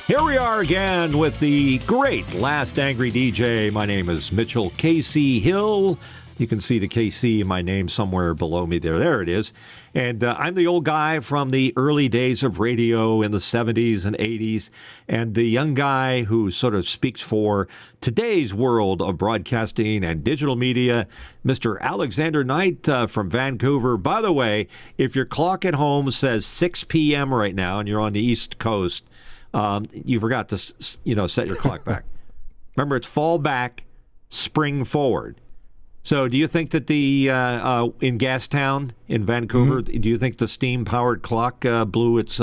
Here we are again with the great Last Angry DJ. My name is Mitchell K.C. Hill. You can see the KC in my name somewhere below me there. There it is. And I'm the old guy from the early days of radio in the 70s and 80s, and the young guy who sort of speaks for today's world of broadcasting and digital media, Mr. Alexander Knight from Vancouver. By the way, if your clock at home says 6 p.m. right now and you're on the East Coast, you forgot to set your clock back. Remember, it's fall back, spring forward. So do you think that the in Gastown in Vancouver, do you think the steam-powered clock blew its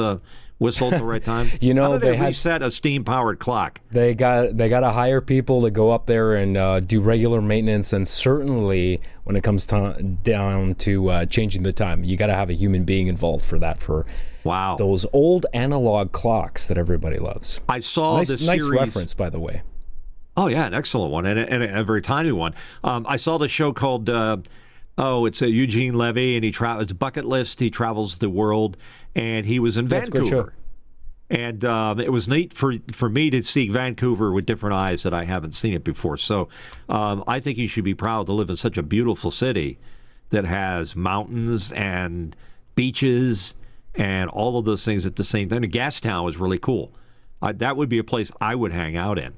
whistle at the right time? How do they reset a steam-powered clock? They got to hire people to go up there and do regular maintenance, and certainly when it comes down to changing the time, you got to have a human being involved for that. Wow, those old analog clocks that everybody loves. I saw the series. Nice reference, by the way. Oh, yeah, an excellent one, and a very timely one. I saw the show called, it's a Eugene Levy, and it's a bucket list. He travels the world, and he was in Vancouver. And it was neat for me to see Vancouver with different eyes that I haven't seen it before. So I think you should be proud to live in such a beautiful city that has mountains and beaches and all of those things at the same time. And Gastown was really cool. That would be a place I would hang out in.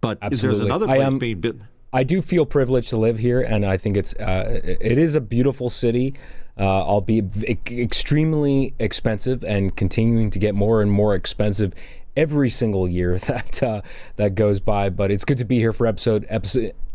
But absolutely. There's another place being built. I do feel privileged to live here, and I think it is a beautiful city, albeit extremeply expensive and continuing to get more and more expensive every single year that goes by. But it's good to be here for episode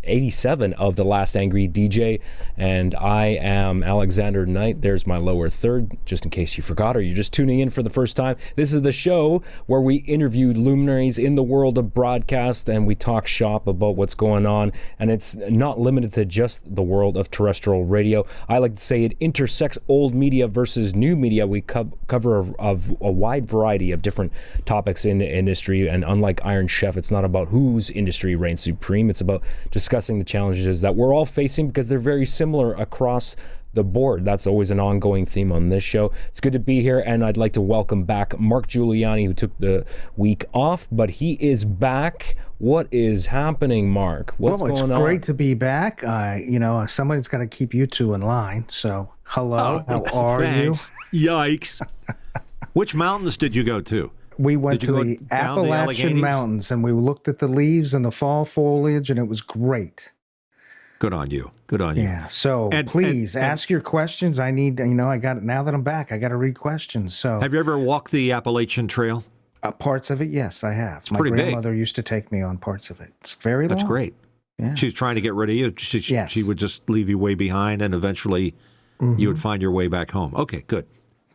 87 of The Last Angry DJ, and I am Alexander Knight. There's my lower third, just in case you forgot or you're just tuning in for the first time. This is the show where we interview luminaries in the world of broadcast, and we talk shop about what's going on, and it's not limited to just the world of terrestrial radio. I like to say it intersects old media versus new media. We cover a wide variety of different topics in the industry, and unlike Iron Chef, it's not about whose industry reigns supreme. It's about discussing the challenges that we're all facing, because they're very similar across the board. That's always an ongoing theme on this show. It's good to be here, and I'd like to welcome back Mark Giuliani, who took the week off, but he is back. What is happening, Mark? What's going on? It's great to be back. Somebody's got to keep you two in line. So, hello, how are you? Yikes. Which mountains did you go to? We went to the Appalachian Mountains, and we looked at the leaves and the fall foliage, and it was great. Good on you. Good on you. Yeah. So please ask your questions. I need, I got it now that I'm back. I got to read questions. So have you ever walked the Appalachian Trail? Parts of it, yes, I have. My grandmother used to take me on parts of it. It's very long. That's great. Yeah. She was trying to get rid of you. Yes. She would just leave you way behind, and eventually you would find your way back home. Okay, good.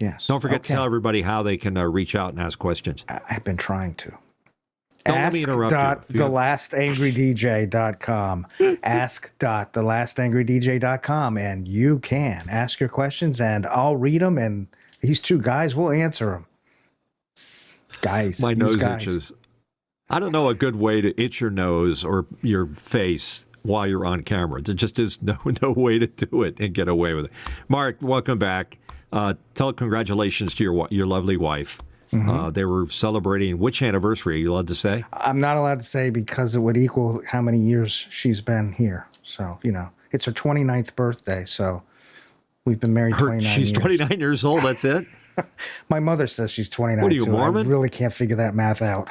Yes. Don't forget to tell everybody how they can reach out and ask questions. I've been trying to. Don't let me interrupt you. Ask.thelastangry.dj.com. Ask.thelastangry.dj.com. And you can ask your questions, and I'll read them, and these two guys will answer them. Guys. My nose itches. I don't know a good way to itch your nose or your face while you're on camera. There just is no way to do it and get away with it. Mark, welcome back. Tell congratulations to your lovely wife. They were celebrating which anniversary? Are you allowed to say? I'm not allowed to say, because it would equal how many years she's been here. So, it's her 29th birthday. So we've been married 29 years. She's 29 years old. That's it? My mother says she's 29. What are you, Mormon? I really can't figure that math out.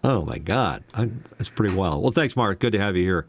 Oh, my God. That's pretty wild. Well, thanks, Mark. Good to have you here.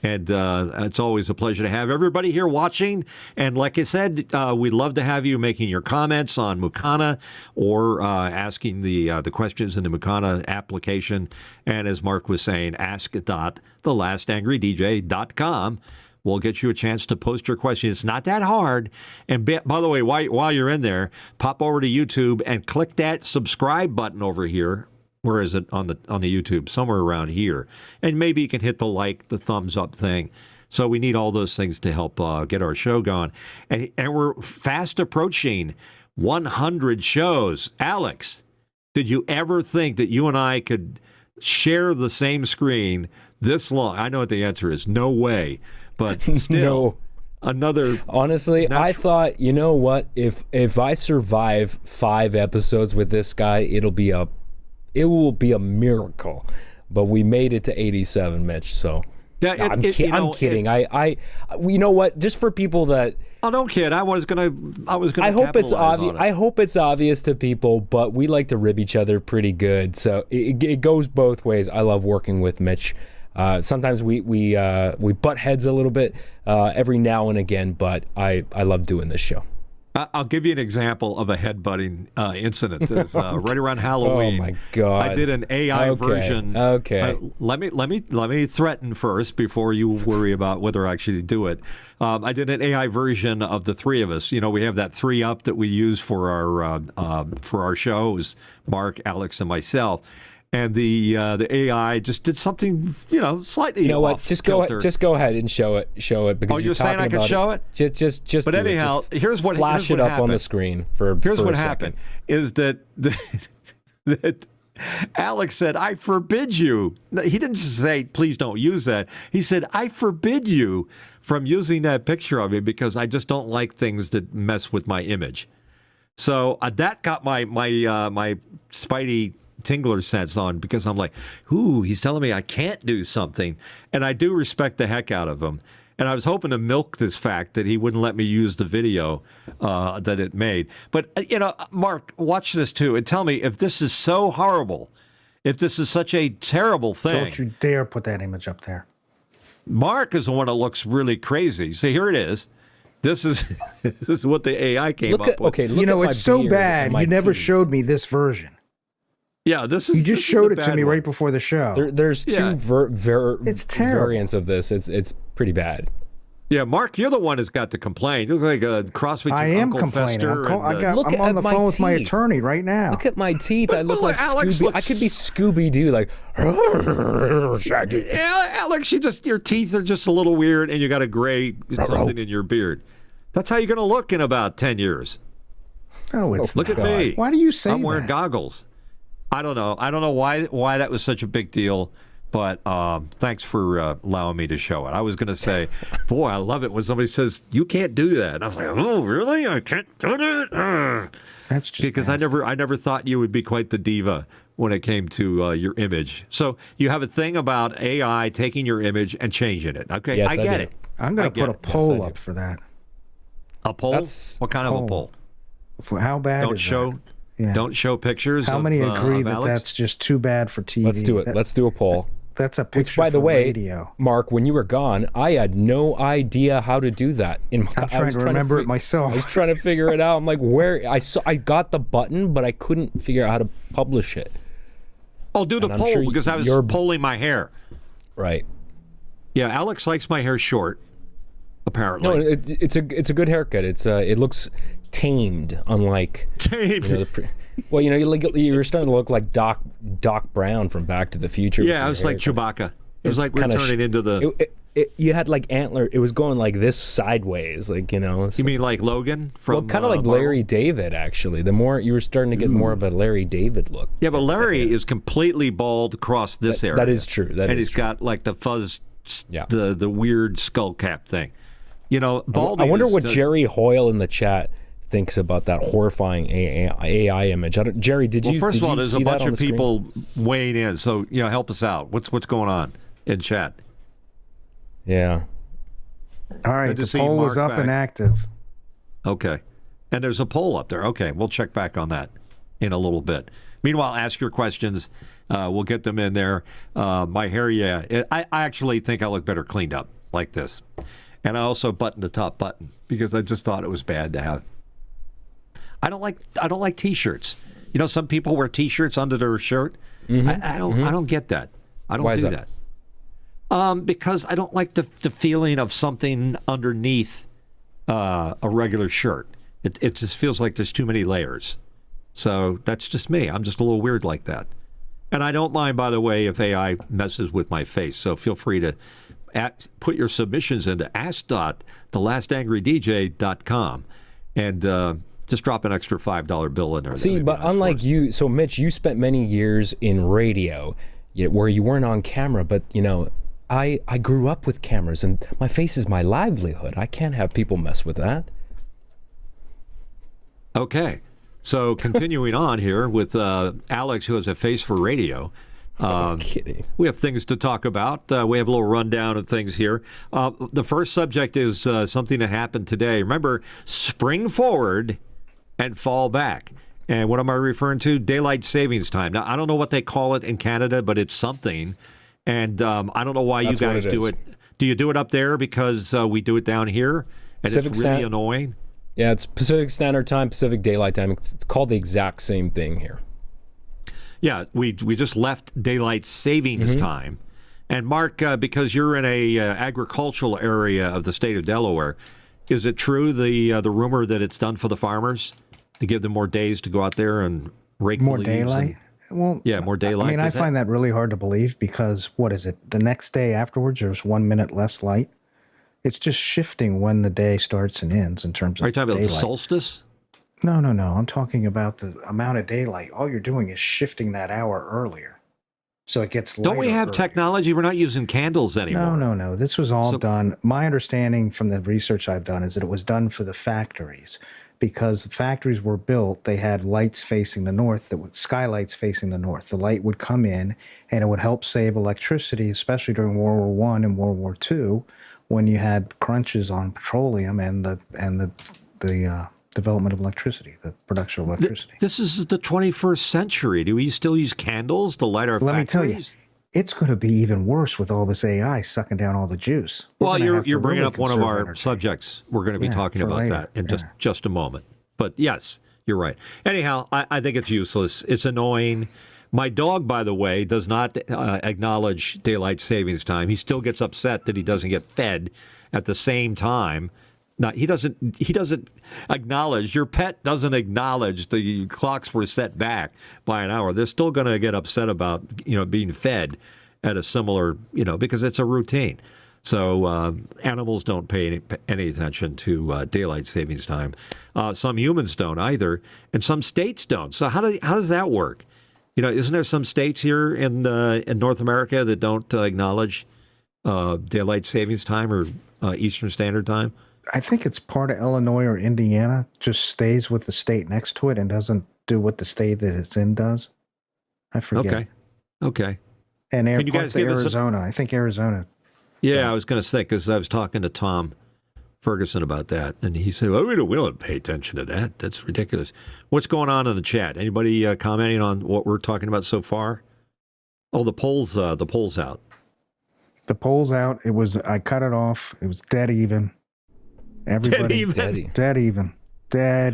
And it's always a pleasure to have everybody here watching. And like I said, we'd love to have you making your comments on Mukana or asking the questions in the Mukana application. And as Mark was saying, ask.thelastangry.dj.com. We'll get you a chance to post your question. It's not that hard. And by the way, while you're in there, pop over to YouTube and click that subscribe button over here. Where is it on the YouTube? Somewhere around here. And maybe you can hit the thumbs up thing. So we need all those things to help get our show going. And we're fast approaching 100 shows. Alex, did you ever think that you and I could share the same screen this long? I know what the answer is. No way. But still, another. Honestly, I thought, you know what? If I survive 5 episodes with this guy, it'll be a It will be a miracle. But we made it to 87, Mitch. So Yeah, no, I'm kidding. You know what? Just for people that. Oh, don't kid. I was gonna. I hope it's obvious. I hope it's obvious to people, but we like to rib each other pretty good. So it goes both ways. I love working with Mitch. Sometimes we butt heads a little bit every now and again, but I love doing this show. I'll give you an example of a headbutting incident. Right around Halloween. Oh my God! I did an AI version. Okay. Let me threaten first before you worry about whether I actually do it. I did an AI version of the three of us. You know, we have that 3-up that we use for our shows, Mark, Alex, and myself. And the AI just did something, slightly. You know what? Off Just kilter. go ahead and show it because you're saying I could show it? Just. But do anyhow, it. here's what flash here's it what up on the happened. screen Here's for what a happened second. is that Alex said, "I forbid you." He didn't say, "Please don't use that." He said, "I forbid you from using that picture of me because I just don't like things that mess with my image." So that got my spidey tingler sense on because I'm like, ooh, he's telling me I can't do something. And I do respect the heck out of him. And I was hoping to milk this fact that he wouldn't let me use the video that it made. But, Mark, watch this too and tell me if this is so horrible, if this is such a terrible thing. Don't you dare put that image up there. Mark is the one that looks really crazy. So here it is. This is what the AI came up with. Okay, look at my it's so beard bad. and my You never teeth. showed me this version. Yeah, this is. You just this showed is it a to bad me one. right before the show. There's two It's terrible. variants of this. It's pretty bad. Yeah, Mark, you're the one who's got to complain. You look like a cross between I am Uncle complaining. Fester Look I'm on at the my phone with my teeth. attorney right now. Look at my teeth. I look like Alex Scooby. I could be Scooby-Doo, like. Yeah, Alex, your teeth are just a little weird, and you got a gray something in your beard. That's how you're going to look in about 10 years. Oh, it's Look at not. me. Why do you say I'm wearing that? goggles. I don't know. I don't know why that was such a big deal, but thanks for allowing me to show it. I was going to say, boy, I love it when somebody says, you can't do that. And I was like, oh, really? I can't do that? That's just Because nasty. I never thought you would be quite the diva when it came to your image. So you have a thing about AI taking your image and changing it. Okay, Yes, I I get do. it. I'm going I to get put a it. poll Yes, I up do. for that. A poll? That's What kind of a poll. poll? For how bad Don't is show. that? Yeah. Don't show pictures. How of, many agree of that Alex? that's just too bad for TV? Let's do it. Let's do a poll. That's a picture Which, by the for way, radio. Mark, when you were gone, I had no idea how to do that. I'm trying to remember it myself. I was trying to figure it out. I'm like, where? I got the button, but I couldn't figure out how to publish it. Oh, do the And I'm poll sure because I was you're- polling my hair. Right. Yeah, Alex likes my hair short. Apparently. No, it's a good haircut. It looks tamed, unlike Tamed. well, you're starting to look like Doc Brown from Back to the Future. with Yeah, your I was like haircut. Chewbacca. It was It's like we're kinda turning into the. You had like antler. It was going like this sideways, like You mean like Logan from? well, kind of like Marvel? Larry David, actually. The more you were starting to get more of a Larry David look. Yeah, but Larry is completely bald across this area. That is true. And he's got like the fuzz, Yeah. the weird skull cap thing. Bald. I wonder what Jerry Hoyle in the chat thinks about that horrifying AI image. Jerry, did you? Well, first did of all, you there's see a that bunch on of the screen? people weighing in, so help us out. What's going on in chat? Yeah. All right, Good to the see poll is Mark up and back. active. Okay. And there's a poll up there. Okay, we'll check back on that in a little bit. Meanwhile, ask your questions. We'll get them in there. My hair, I actually think I look better cleaned up like this. And I also buttoned the top button because I just thought it was bad to have. I don't like T-shirts. Some people wear T-shirts under their shirt. I don't get that. I don't Why is do that? Because I don't like the feeling of something underneath a regular shirt. It just feels like there's too many layers. So that's just me. I'm just a little weird like that. And I don't mind, by the way, if AI messes with my face. So feel free to put your submissions into ask.thelastangry.dj.com and just drop an extra $5 bill in there. See, but unlike you, so Mitch, you spent many years in radio where you weren't on camera, but I grew up with cameras and my face is my livelihood. I can't have people mess with that. Okay. So continuing on here with Alex, who has a face for radio. Kidding. We have things to talk about. We have a little rundown of things here. The first subject is something that happened today. Remember, spring forward and fall back. And what am I referring to? Daylight savings time. Now, I don't know what they call it in Canada, but it's something. And I don't know why That's you guys do it. Do you do it up there because we do it down here? And Pacific it's really annoying? Yeah, it's Pacific Standard Time, Pacific Daylight Time. It's called the exact same thing here. Yeah, we just left daylight savings time. And Mark, because you're in a agricultural area of the state of Delaware, is it true the rumor that it's done for the farmers to give them more days to go out there and rake More the leaves? daylight? Well, Yeah, more daylight. I mean, I find that really hard to believe because what is it? The next day afterwards, there's 1 minute less light. It's just shifting when the day starts and ends in terms of Are you talking about daylight. the solstice? No. I'm talking about the amount of daylight. All you're doing is shifting that hour earlier. So it gets lighter. Don't we have earlier. technology? We're not using candles anymore. No. This was all done. My understanding from the research I've done is that it was done for the factories. Because the factories were built, they had lights facing the north, skylights facing the north. The light would come in, and it would help save electricity, especially during World War I and World War II, when you had crunches on petroleum and the development of electricity, the production of electricity. This is the 21st century. Do we still use candles to light our Let me tell you, factories? it's going to be even worse with all this AI sucking down all the juice. Well, you're bringing up one of our subjects. We're going to be talking for about later. that in just a moment. But yes, you're right. Anyhow, I think it's useless. It's annoying. My dog, by the way, does not acknowledge daylight savings time. He still gets upset that he doesn't get fed at the same time. Now, he doesn't acknowledge, your pet doesn't acknowledge the clocks were set back by an hour. They're still going to get upset about, being fed at a similar, because it's a routine. So animals don't pay any attention to daylight savings time. Some humans don't either, and some states don't. So how does that work? Isn't there some states here in North America that don't acknowledge daylight savings time or Eastern Standard Time? I think it's part of Illinois or Indiana, just stays with the state next to it and doesn't do what the state that it's in does. I forget. Okay. And Can you guys give us Arizona. I think Arizona. Yeah, I was going to say, because I was talking to Tom Ferguson about that, and he said, well, we don't pay attention to that. That's ridiculous. What's going on in the chat? Anybody commenting on what we're talking about so far? Oh, the poll's out. The poll's out. I cut it off. It was dead even. Everybody dead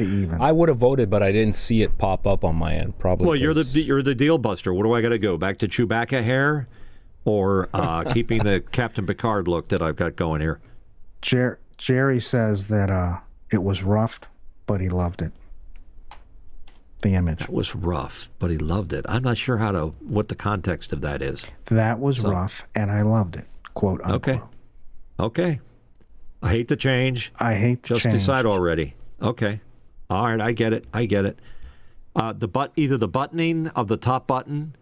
even. I would have voted, but I didn't see it pop up on my end. Probably. Well, you're the deal buster. What do I got to go back to Chewbacca hair, or keeping the Captain Picard look that I've got going here? Jerry says that it was rough, but he loved it. The image. That was rough, but he loved it. I'm not sure what the context of that is. That was rough, and I loved it. Quote unquote. Okay. I hate the change. Just decide already. Okay. All right, I get it. Either the buttoning of the top button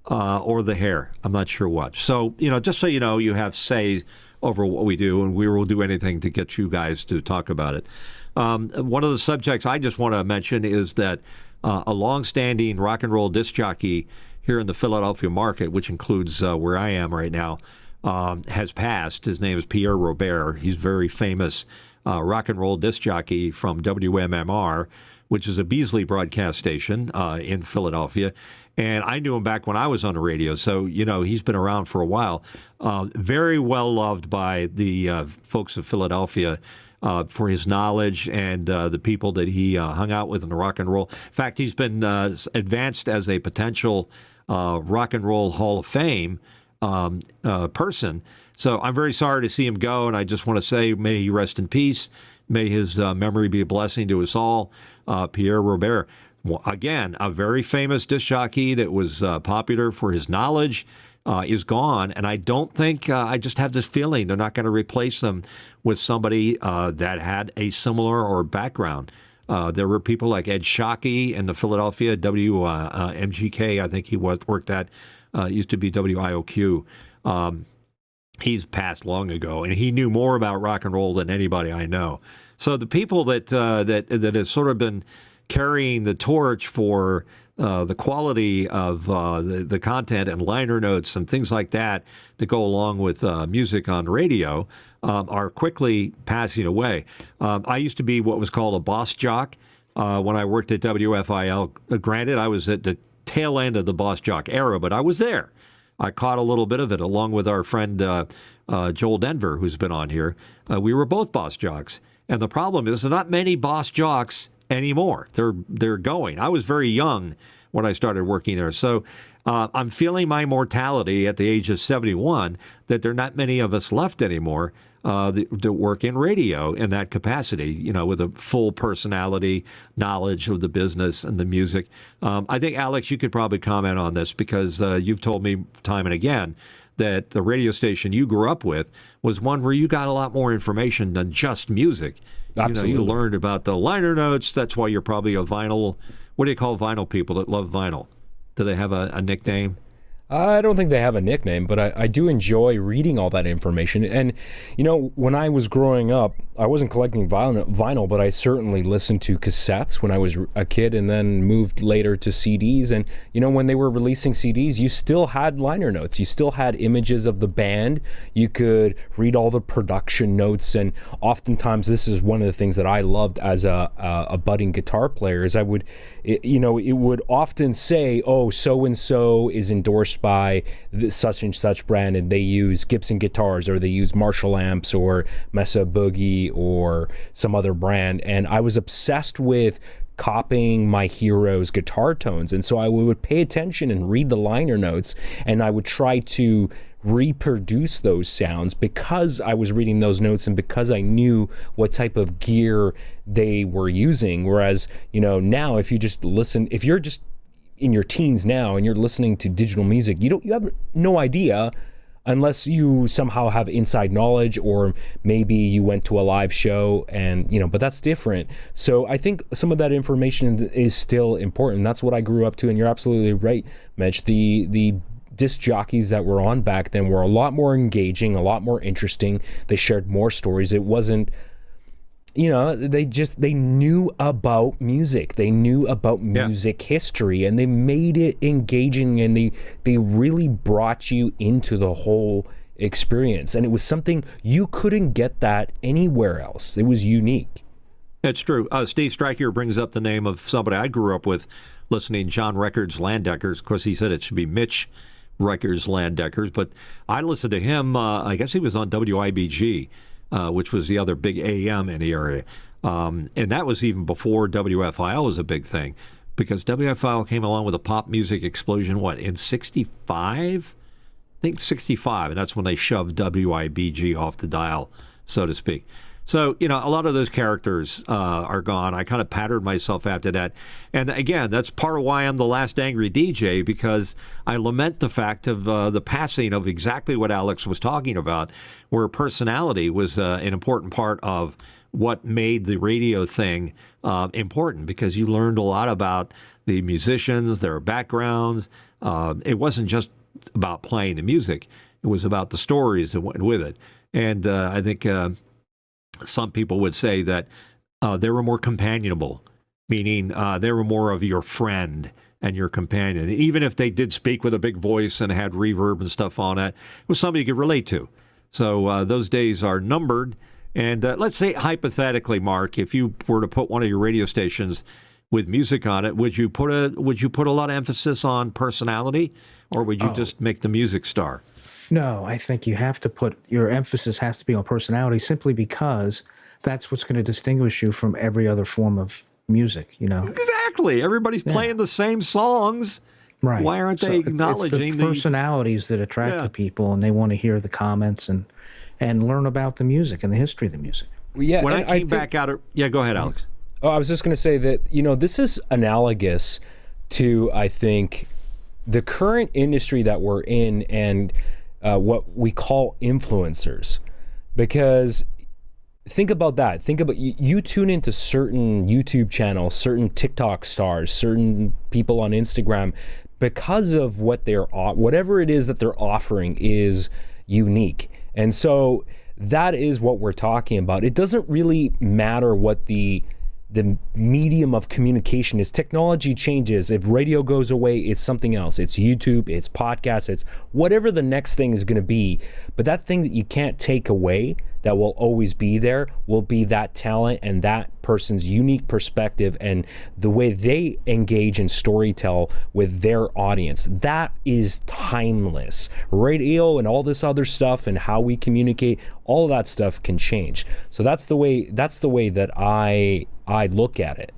or the hair. I'm not sure what. So, just so you know, you have say over what we do, and we will do anything to get you guys to talk about it. One of the subjects I just want to mention is that a longstanding rock and roll disc jockey here in the Philadelphia market, which includes where I am right now, has passed. His name is Pierre Robert. He's a very famous rock and roll disc jockey from WMMR, which is a Beasley broadcast station in Philadelphia. And I knew him back when I was on the radio. So, he's been around for a while. Very well loved by the folks of Philadelphia for his knowledge and the people that he hung out with in the rock and roll. In fact, he's been advanced as a potential Rock and Roll Hall of Fame person. So I'm very sorry to see him go, and I just want to say may he rest in peace. May his memory be a blessing to us all. Pierre Robert, again, a very famous disc jockey that was popular for his knowledge, is gone. And I don't think, I just have this feeling they're not going to replace them with somebody that had a similar or background. There were people like Ed Shockey in the Philadelphia WMGK, I think he worked at, used to be WIOQ. He's passed long ago, and he knew more about rock and roll than anybody I know. So the people that have sort of been carrying the torch for the quality of the content and liner notes and things like that go along with music on radio are quickly passing away. I used to be what was called a boss jock when I worked at WFIL. Granted, I was at the tail end of the boss jock era, but I was there. I caught a little bit of it along with our friend Joel Denver, who's been on here. We were both boss jocks. And the problem is there are not many boss jocks anymore. They're going. I was very young when I started working there. So I'm feeling my mortality at the age of 71, that there are not many of us left anymore that work in radio in that capacity, with a full personality, knowledge of the business and the music. I think, Alex, you could probably comment on this because you've told me time and again that the radio station you grew up with was one where you got a lot more information than just music. Absolutely. You learned about the liner notes. That's why you're probably a vinyl. What do you call vinyl people that love vinyl? Do they have a nickname? I don't think they have a nickname, but I do enjoy reading all that information. And, when I was growing up, I wasn't collecting vinyl, but I certainly listened to cassettes when I was a kid and then moved later to CDs. And, when they were releasing CDs, you still had liner notes. You still had images of the band. You could read all the production notes. And oftentimes, this is one of the things that I loved as a budding guitar player is it would often say, oh, so-and-so is endorsed by such and such brand, and they use Gibson guitars, or they use Marshall amps, or Mesa Boogie, or some other brand. And I was obsessed with copying my hero's guitar tones. And so I would pay attention and read the liner notes, and I would try to reproduce those sounds because I was reading those notes and because I knew what type of gear they were using. Whereas, now if you're just in your teens now and you're listening to digital music, you have no idea unless you somehow have inside knowledge, or maybe you went to a live show and, but that's different. So I think some of that information is still important. That's what I grew up to. And you're absolutely right, Mitch. The disc jockeys that were on back then were a lot more engaging, a lot more interesting. They shared more stories. It wasn't, they knew about music. They knew about music history, and they made it engaging, and they really brought you into the whole experience. And it was something you couldn't get that anywhere else. It was unique. It's true. Steve Stryker brings up the name of somebody I grew up with listening, John Records Landeckers. Of course, he said it should be Mitch Records Landeckers, but I listened to him. I guess he was on WIBG. Which was the other big AM in the area. And that was even before WFIL was a big thing, because WFIL came along with a pop music explosion, in 65? I think 65, and that's when they shoved WIBG off the dial, so to speak. So, a lot of those characters are gone. I kind of patterned myself after that. And again, that's part of why I'm the last angry DJ, because I lament the fact of the passing of exactly what Alex was talking about, where personality was an important part of what made the radio thing important, because you learned a lot about the musicians, their backgrounds. It wasn't just about playing the music. It was about the stories that went with it. And I think some people would say that they were more companionable, meaning they were more of your friend and your companion. Even if they did speak with a big voice and had reverb and stuff on it, it was somebody you could relate to. So those days are numbered. And let's say, hypothetically, Mark, if you were to put one of your radio stations with music on it, would you put a lot of emphasis on personality, or would you just make the music star? No, I think you have to your emphasis has to be on personality, simply because that's what's going to distinguish you from every other form of music, Exactly. Everybody's playing the same songs. Right. Why aren't they acknowledging it's the personalities that attract the people, and they want to hear the comments and learn about the music and the history of the music. Yeah. When I came back out of... Yeah, go ahead, Alex. Oh, I was just going to say that, this is analogous to, I think, the current industry that we're in, and what we call influencers. Because think about that. Think about you tune into certain YouTube channels, certain TikTok stars, certain people on Instagram, because of whatever it is that they're offering is unique. And so that is what we're talking about. It doesn't really matter what the the medium of communication is. Technology changes. If radio goes away, it's something else. It's YouTube, it's podcasts, it's whatever the next thing is going to be. But that thing that you can't take away, that will always be there, will be that talent and that person's unique perspective and the way they engage and storytell with their audience. That is timeless. Radio and all this other stuff and how we communicate, all of that stuff can change. So that's the way that I look at it.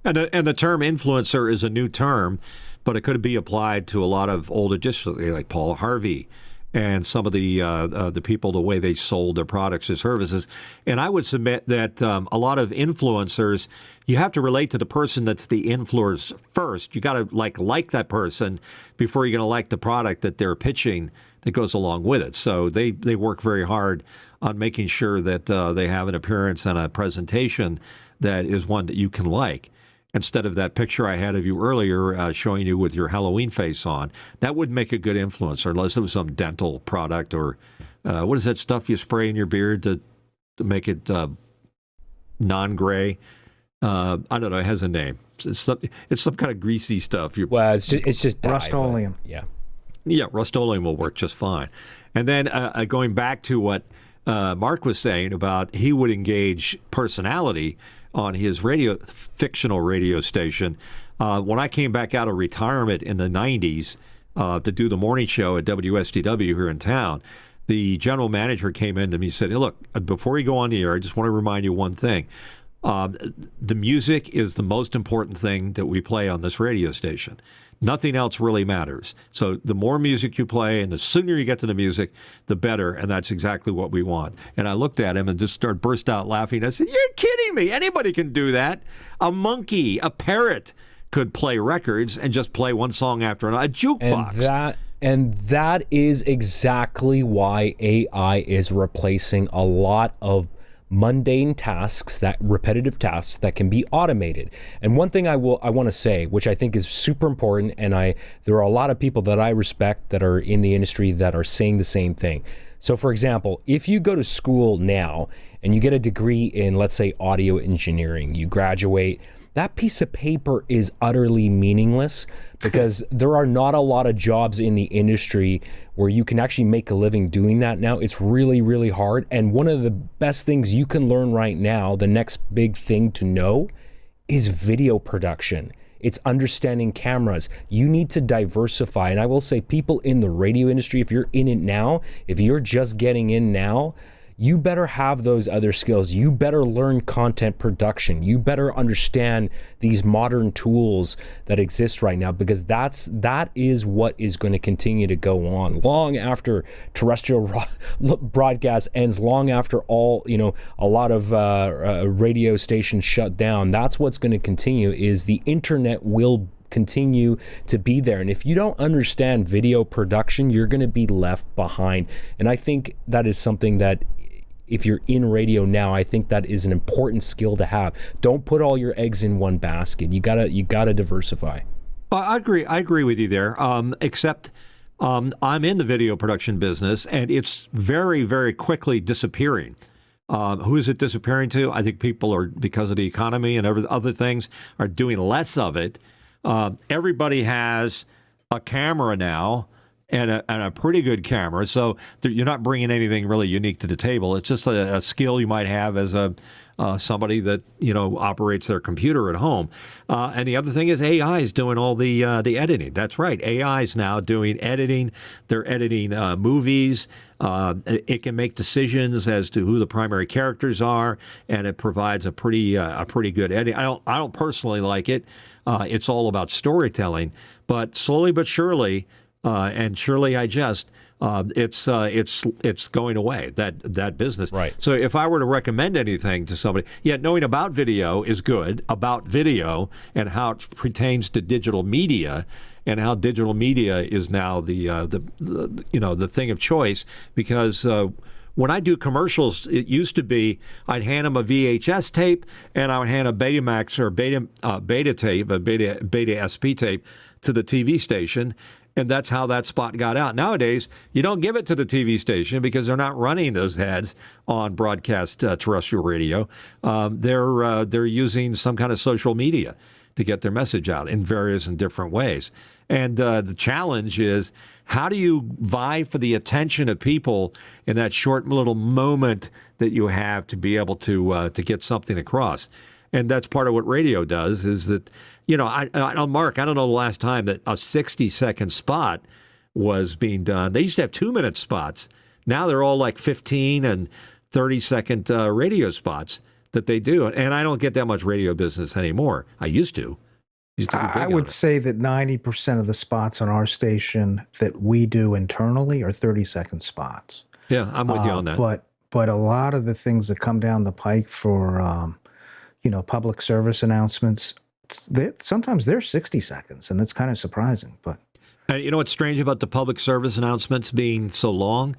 And the term influencer is a new term, but it could be applied to a lot of older districts like Paul Harvey and some of the people, the way they sold their products or services. And I would submit that a lot of influencers, you have to relate to the person that's the influencer first. You got to like that person before you're going to like the product that they're pitching that goes along with it. So they work very hard on making sure that they have an appearance and a presentation that is one that you can like. Instead of that picture I had of you earlier showing you with your Halloween face on, that wouldn't make a good influencer unless it was some dental product or what is that stuff you spray in your beard to make it non-gray? I don't know. It has a name. It's some kind of greasy stuff. Well, it's just dye, Rust-Oleum. Yeah, Rust-Oleum will work just fine. And then going back to what Mark was saying about he would engage personality on his fictional radio station. When I came back out of retirement in the 90s to do the morning show at WSDW here in town, the general manager came in to me and said, hey, look, before you go on the air, I just want to remind you one thing. The music is the most important thing that we play on this radio station. Nothing else really matters. So the more music you play and the sooner you get to the music, the better. And that's exactly what we want. And I looked at him and just burst out laughing. I said, you're kidding me. Anybody can do that. A monkey, a parrot could play records and just play one song after another. A jukebox. And that is exactly why AI is replacing a lot of mundane tasks, that repetitive tasks that can be automated. And one thing I want to say, which I think is super important, and there are a lot of people that I respect that are in the industry that are saying the same thing. So for example, if you go to school now and you get a degree in, let's say, audio engineering, you graduate, that piece of paper is utterly meaningless because there are not a lot of jobs in the industry where you can actually make a living doing that now. It's really, really hard. And one of the best things you can learn right now, the next big thing to know, is video production. It's understanding cameras. You need to diversify. And I will say, people in the radio industry, if you're in it now, if you're just getting in now, you better have those other skills. You better learn content production. You better understand these modern tools that exist right now, because that is what is going to continue to go on long after terrestrial broadcast ends, long after a lot of radio stations shut down. That's what's going to continue, is the internet will continue to be there. And if you don't understand video production, you're going to be left behind. And I think that is something that, if you're in radio now, I think that is an important skill to have. Don't put all your eggs in one basket. You gotta diversify. I agree with you there. Except I'm in the video production business, and it's very, very quickly disappearing. Who is it disappearing to? I think people are, because of the economy and other things, are doing less of it. Everybody has a camera now. And a pretty good camera, so you're not bringing anything really unique to the table. It's just a skill you might have as somebody that operates their computer at home. And the other thing is AI is doing all the editing. That's right, AI is now doing editing. They're editing movies. It can make decisions as to who the primary characters are, and it provides a pretty good editing. I don't personally like it. It's all about storytelling, but slowly but surely. And surely I jest, it's going away, that business. Right. So if I were to recommend anything to somebody, knowing about video is good, about video and how it pertains to digital media, and how digital media is now the thing of choice, because when I do commercials, it used to be I'd hand them a VHS tape and I would hand a Betamax or beta tape, a beta SP tape to the TV station. And that's how that spot got out. Nowadays, you don't give it to the TV station because they're not running those ads on broadcast terrestrial radio. They're using some kind of social media to get their message out in various and different ways. And the challenge is, how do you vie for the attention of people in that short little moment that you have to be able to get something across? And that's part of what radio does, is that, Mark, I don't know the last time that a 60-second spot was being done. They used to have 2-minute spots. Now they're all like 15 and 30-second radio spots that they do. And I don't get that much radio business anymore. I used to. I would say that 90% of the spots on our station that we do internally are 30-second spots. Yeah, I'm with you on that. But a lot of the things that come down the pike for, public service announcements, sometimes they're 60 seconds, and that's kind of surprising. But you know what's strange about the public service announcements being so long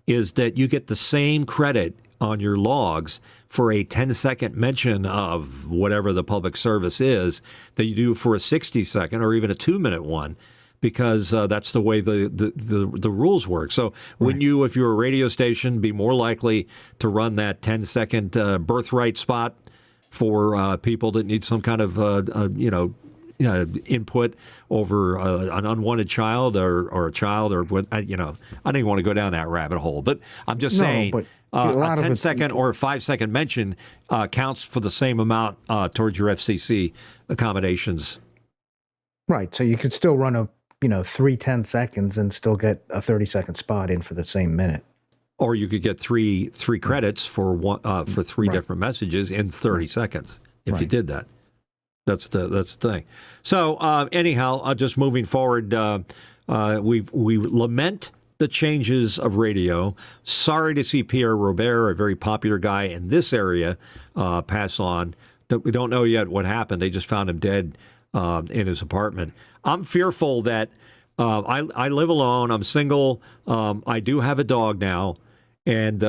is that you get the same credit on your logs for a 10-second mention of whatever the public service is that you do for a 60-second or even a 2-minute one, because that's the way the rules work. So wouldn't you, if you're a radio station, be more likely to run that 10-second birthright spot for people that need some kind of input over an unwanted child or a child or what? I don't even want to go down that rabbit hole. But I'm just saying, a 10-second or a 5-second mention counts for the same amount towards your FCC accommodations. Right. So you could still run a 3 10-seconds and still get a 30-second spot in for the same minute. Or you could get three credits for one for three different messages in 30 seconds if you did that. That's the thing. So anyhow, just moving forward, we lament the changes of radio. Sorry to see Pierre Robert, a very popular guy in this area, pass on. We don't know yet what happened. They just found him dead in his apartment. I'm fearful that I live alone. I'm single. I do have a dog now. And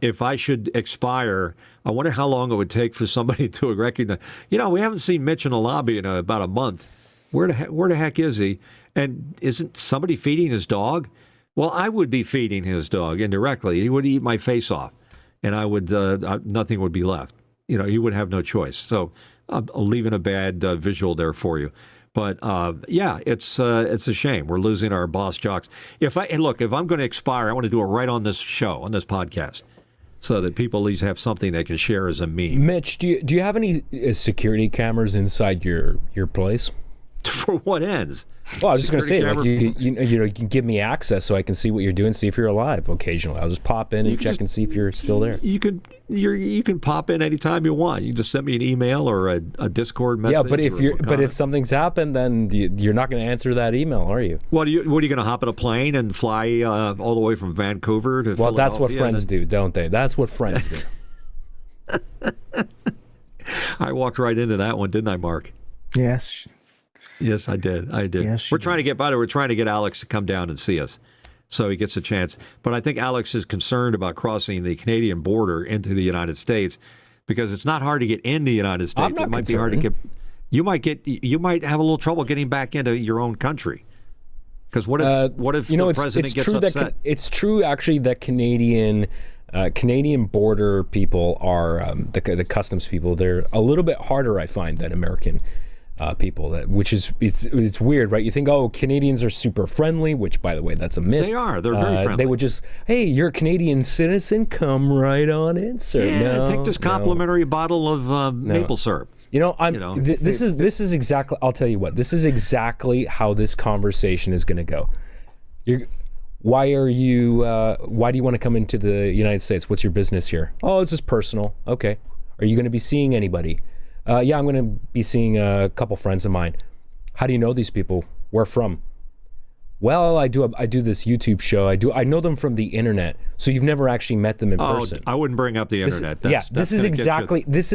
if I should expire, I wonder how long it would take for somebody to recognize. We haven't seen Mitch in the lobby in about a month. Where the heck is he? And isn't somebody feeding his dog? Well, I would be feeding his dog indirectly. He would eat my face off, and I would nothing would be left. He would have no choice. So I'm leaving a bad visual there for you. But it's a shame. We're losing our boss jocks. If I'm going to expire, I want to do it right on this show, on this podcast, so that people at least have something they can share as a meme. Mitch, do you have any security cameras inside your place? For what ends? Well, I was just going to say, like, you can give me access so I can see what you're doing, see if you're alive occasionally. I'll just pop in and check and see if you're still there. You can pop in anytime you want. You can just send me an email or a Discord message. Yeah, but if something's happened, then you're not going to answer that email, are you? What are you going to hop in a plane and fly all the way from Vancouver to Philadelphia? Well, that's what friends do, don't they? That's what friends do. I walked right into that one, didn't I, Mark? Yes. Yes, I did. Yes, we're trying to get Alex to come down and see us so he gets a chance. But I think Alex is concerned about crossing the Canadian border into the United States because it's not hard to get in the United States. I'm not it might concerned. be hard to get. You might have a little trouble getting back into your own country. Because what if the president gets upset? It's true, actually, that Canadian border people are the customs people. They're a little bit harder, I find, than American people, it's weird, right? You think, Canadians are super friendly, which, by the way, that's a myth. They are. They're very friendly. They would just, hey, you're a Canadian citizen, come right on in, sir. Yeah, take this complimentary bottle of maple syrup. This is exactly. I'll tell you what. This is exactly how this conversation is going to go. Why do you want to come into the United States? What's your business here? Oh, it's just personal. Okay. Are you going to be seeing anybody? Yeah, I'm going to be seeing a couple friends of mine. How do you know these people? Where from? Well, I do this YouTube show. I know them from the internet. So you've never actually met them in person. I wouldn't bring up the internet. This is exactly what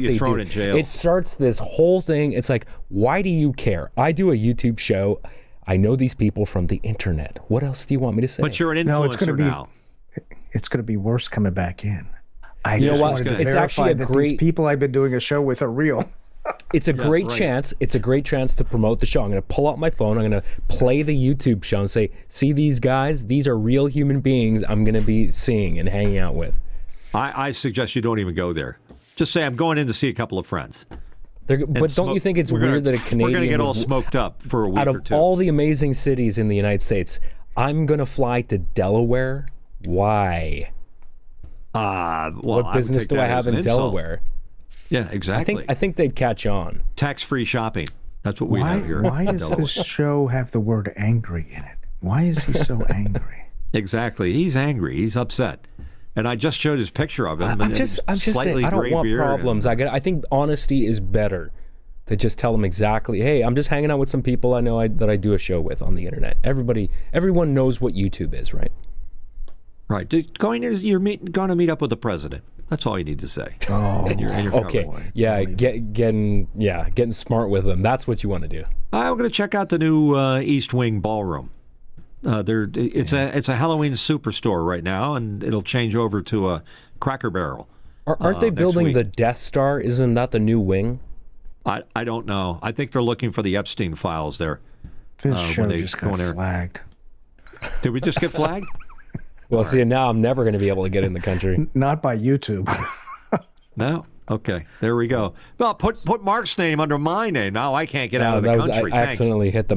they do. In jail. It starts this whole thing. It's like, why do you care? I do a YouTube show. I know these people from the internet. What else do you want me to say? But you're an influencer now. It's going to be worse coming back in. I You know just what? wanted to It's verify actually a that great- these people I've been doing a show with are real. It's a great right. chance. It's a great chance to promote the show. I'm going to pull out my phone. I'm going to play the YouTube show and say, see these guys? These are real human beings I'm going to be seeing and hanging out with. I suggest you don't even go there. Just say, I'm going in to see a couple of friends. But don't you think it's weird that a Canadian... We're going to get all would- smoked up for a week out or of two. all the amazing cities in the United States, I'm going to fly to Delaware? Why? Well, What business do I have in Delaware? Yeah, exactly. I think they'd catch on. Tax-free shopping. That's what we have here. Why in does Delaware. this show have the word angry in it? Why is he so angry? Exactly. He's angry. He's upset. And I just showed his picture of him. I'm just saying, I don't want problems. I think honesty is better. To just tell them exactly, hey, I'm just hanging out with some people I know that I do a show with on the internet. Everyone knows what YouTube is, right? Right. You're going to meet up with the president. That's all you need to say. Oh, and you're Okay. covered. Yeah, getting smart with them. That's what you want to do. I'm going to check out the new East Wing Ballroom. It's a Halloween superstore right now, and it'll change over to a Cracker Barrel. Aren't they next building week. the Death Star? Isn't that the new wing? I don't know. I think they're looking for the Epstein files there. this when show they just go got in there. flagged. Did we just get flagged? Well, see, now I'm never going to be able to get in the country. Not by YouTube. No? Okay. There we go. Well, put Mark's name under my name. Now I can't get out of the country. I accidentally hit the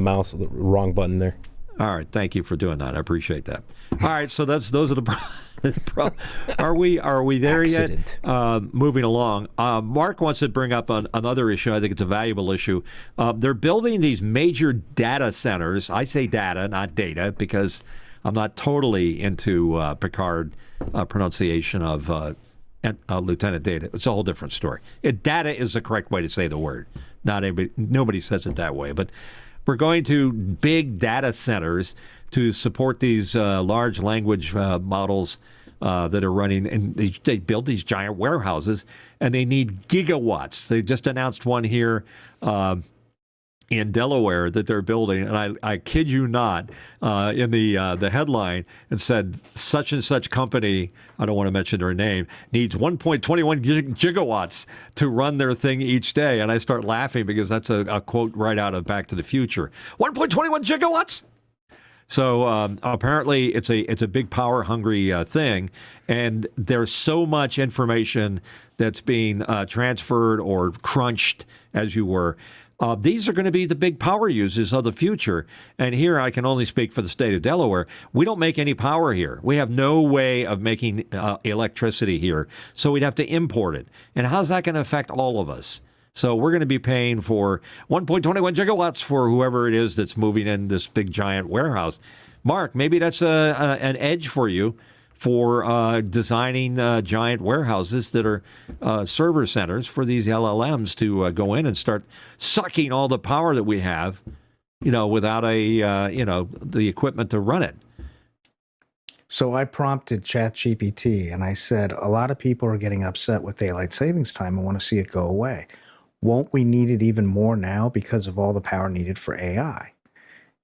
wrong button there. All right, thank you for doing that. I appreciate that. All right, so those are the. Are we there Accident. yet? Moving along. Mark wants to bring up another issue. I think it's a valuable issue. They're building these major data centers. I say data, not data, because I'm not totally into Picard pronunciation of Lieutenant Data. It's a whole different story. Data is the correct way to say the word. Nobody says it that way, but. We're going to big data centers to support these large language models that are running, and they build these giant warehouses, and they need gigawatts. They just announced one here in Delaware that they're building, and I kid you not, in the headline, it said such and such company, I don't want to mention their name, needs 1.21 gigawatts to run their thing each day. And I start laughing because that's a quote right out of Back to the Future. 1.21 gigawatts? So apparently it's a big power hungry thing, and there's so much information that's being transferred or crunched, as you were. These are going to be the big power users of the future. And here I can only speak for the state of Delaware. We don't make any power here. We have no way of making electricity here. So we'd have to import it. And how's that going to affect all of us? So we're going to be paying for 1.21 gigawatts for whoever it is that's moving in this big giant warehouse. Mark, maybe that's an edge for you for designing giant warehouses that are server centers for these LLMs to go in and start sucking all the power that we have, without the equipment to run it. So I prompted ChatGPT and I said, a lot of people are getting upset with daylight savings time and want to see it go away. Won't we need it even more now because of all the power needed for AI?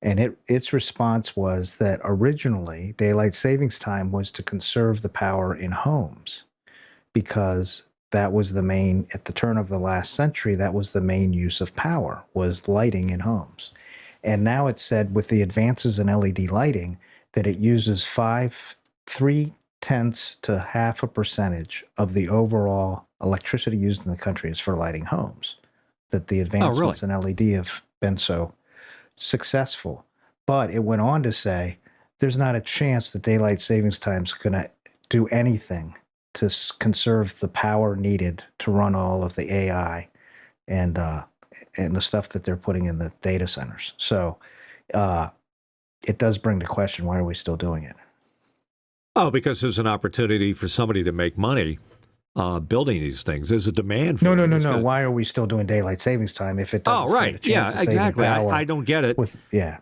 And its response was that originally daylight savings time was to conserve the power in homes because that was the main, at the turn of the last century, that was the main use of power, was lighting in homes. And now it's said with the advances in LED lighting that it uses 3/10 to 0.5% of the overall electricity used in the country is for lighting homes, that the advancements in LED have been so successful. But it went on to say there's not a chance that daylight savings time is going to do anything to conserve the power needed to run all of the AI and the stuff that they're putting in the data centers. So it does bring to question, why are we still doing it? Oh, because there's an opportunity for somebody to make money building these things. There's a demand for it. No. Why are we still doing daylight savings time if it doesn't stand a chance Yeah, of saving exactly. power I don't get it. Yeah.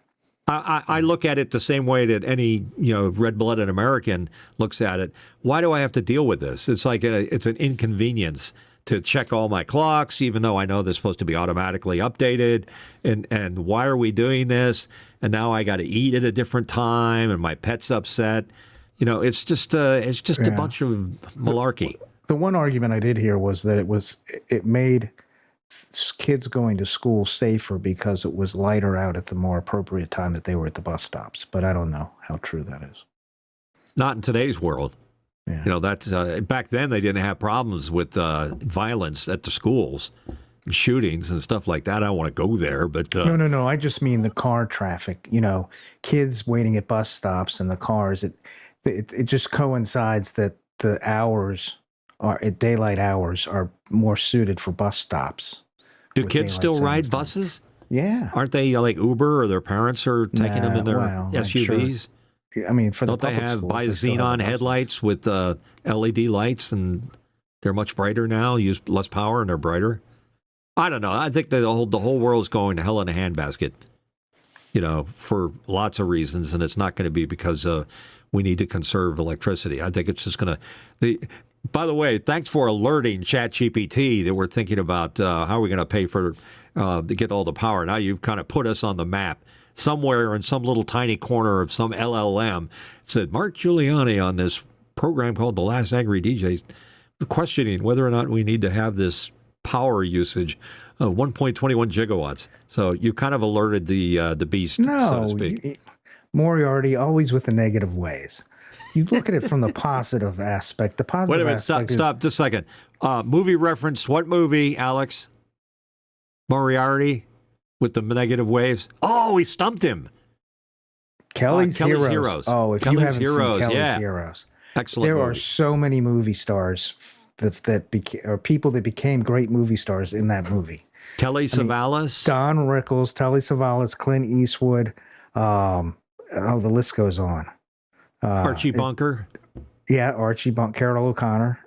I look at it the same way that any red-blooded American looks at it. Why do I have to deal with this? It's like it's an inconvenience to check all my clocks, even though I know they're supposed to be automatically updated. And why are we doing this? And now I got to eat at a different time, and my pet's upset. it's just a bunch of malarkey. The one argument I did hear was that it made kids going to school safer because it was lighter out at the more appropriate time that they were at the bus stops. But I don't know how true that is. Not in today's world. Yeah. That's back then they didn't have problems with violence at the schools, and shootings and stuff like that. I don't want to go there, but no. I just mean the car traffic. Kids waiting at bus stops and the cars. It just coincides that the hours at daylight hours are more suited for bus stops. Do kids still ride buses? Yeah. Aren't they like Uber or their parents are taking them in their SUVs? Sure. I mean, for the don't they have schools, xenon headlights with LED lights, and they're much brighter now, use less power, and they're brighter? I don't know. I think the whole world's going to hell in a handbasket, for lots of reasons, and it's not going to be because we need to conserve electricity. I think it's just going to. By the way, thanks for alerting ChatGPT that we're thinking about how are we going to pay for to get all the power. Now you've kind of put us on the map. Somewhere in some little tiny corner of some LLM said Mark Giuliani on this program called The Last Angry DJ questioning whether or not we need to have this power usage of 1.21 gigawatts. So you kind of alerted the beast, so to speak. Moriarty always with the negative ways. You look at it from the positive aspect. The positive Wait a minute, aspect stop just a second. Movie reference, what movie, Alex? Moriarty with the negative waves? Oh, we stumped him. Kelly's Heroes. Oh, if Kelly's you haven't Heroes, seen Kelly's yeah. Heroes. Excellent There movie. are so many movie stars or people that became great movie stars in that movie. Telly Savalas. Don Rickles, Telly Savalas, Clint Eastwood. The list goes on. Archie Bunker. Archie Bunker, Carol O'Connor.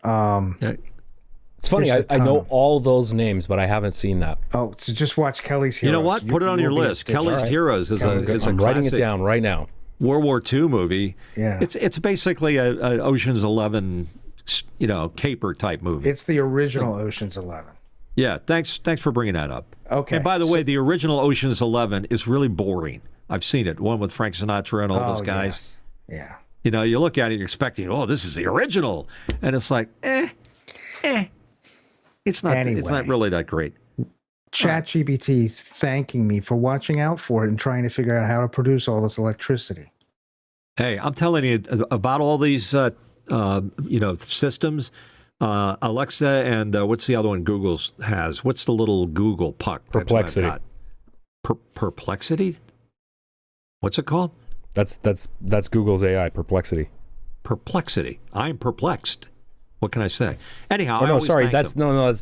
It's funny. I know all those names, but I haven't seen that. Oh, so just watch Kelly's Heroes. You know what? Put it on your list. Kelly's Heroes is a I'm writing it down right now. World War II movie. Yeah. It's basically a Ocean's 11, caper type movie. It's the original Ocean's 11. Yeah. Thanks for bringing that up. Okay. And by the way, the original Ocean's 11 is really boring. I've seen it. One with Frank Sinatra and all those guys. Yes. Yeah. You look at it, you're expecting, this is the original, and it's like, It's not. Anyway. It's not really that great. ChatGPT's thanking me for watching out for it and trying to figure out how to produce all this electricity. Hey, I'm telling you about all these, systems. Alexa and what's the other one Google has? What's the little Google puck? Perplexity. Perplexity? What's it called? That's Google's AI, Perplexity. Perplexity. I'm perplexed. What can I say? Anyhow, that's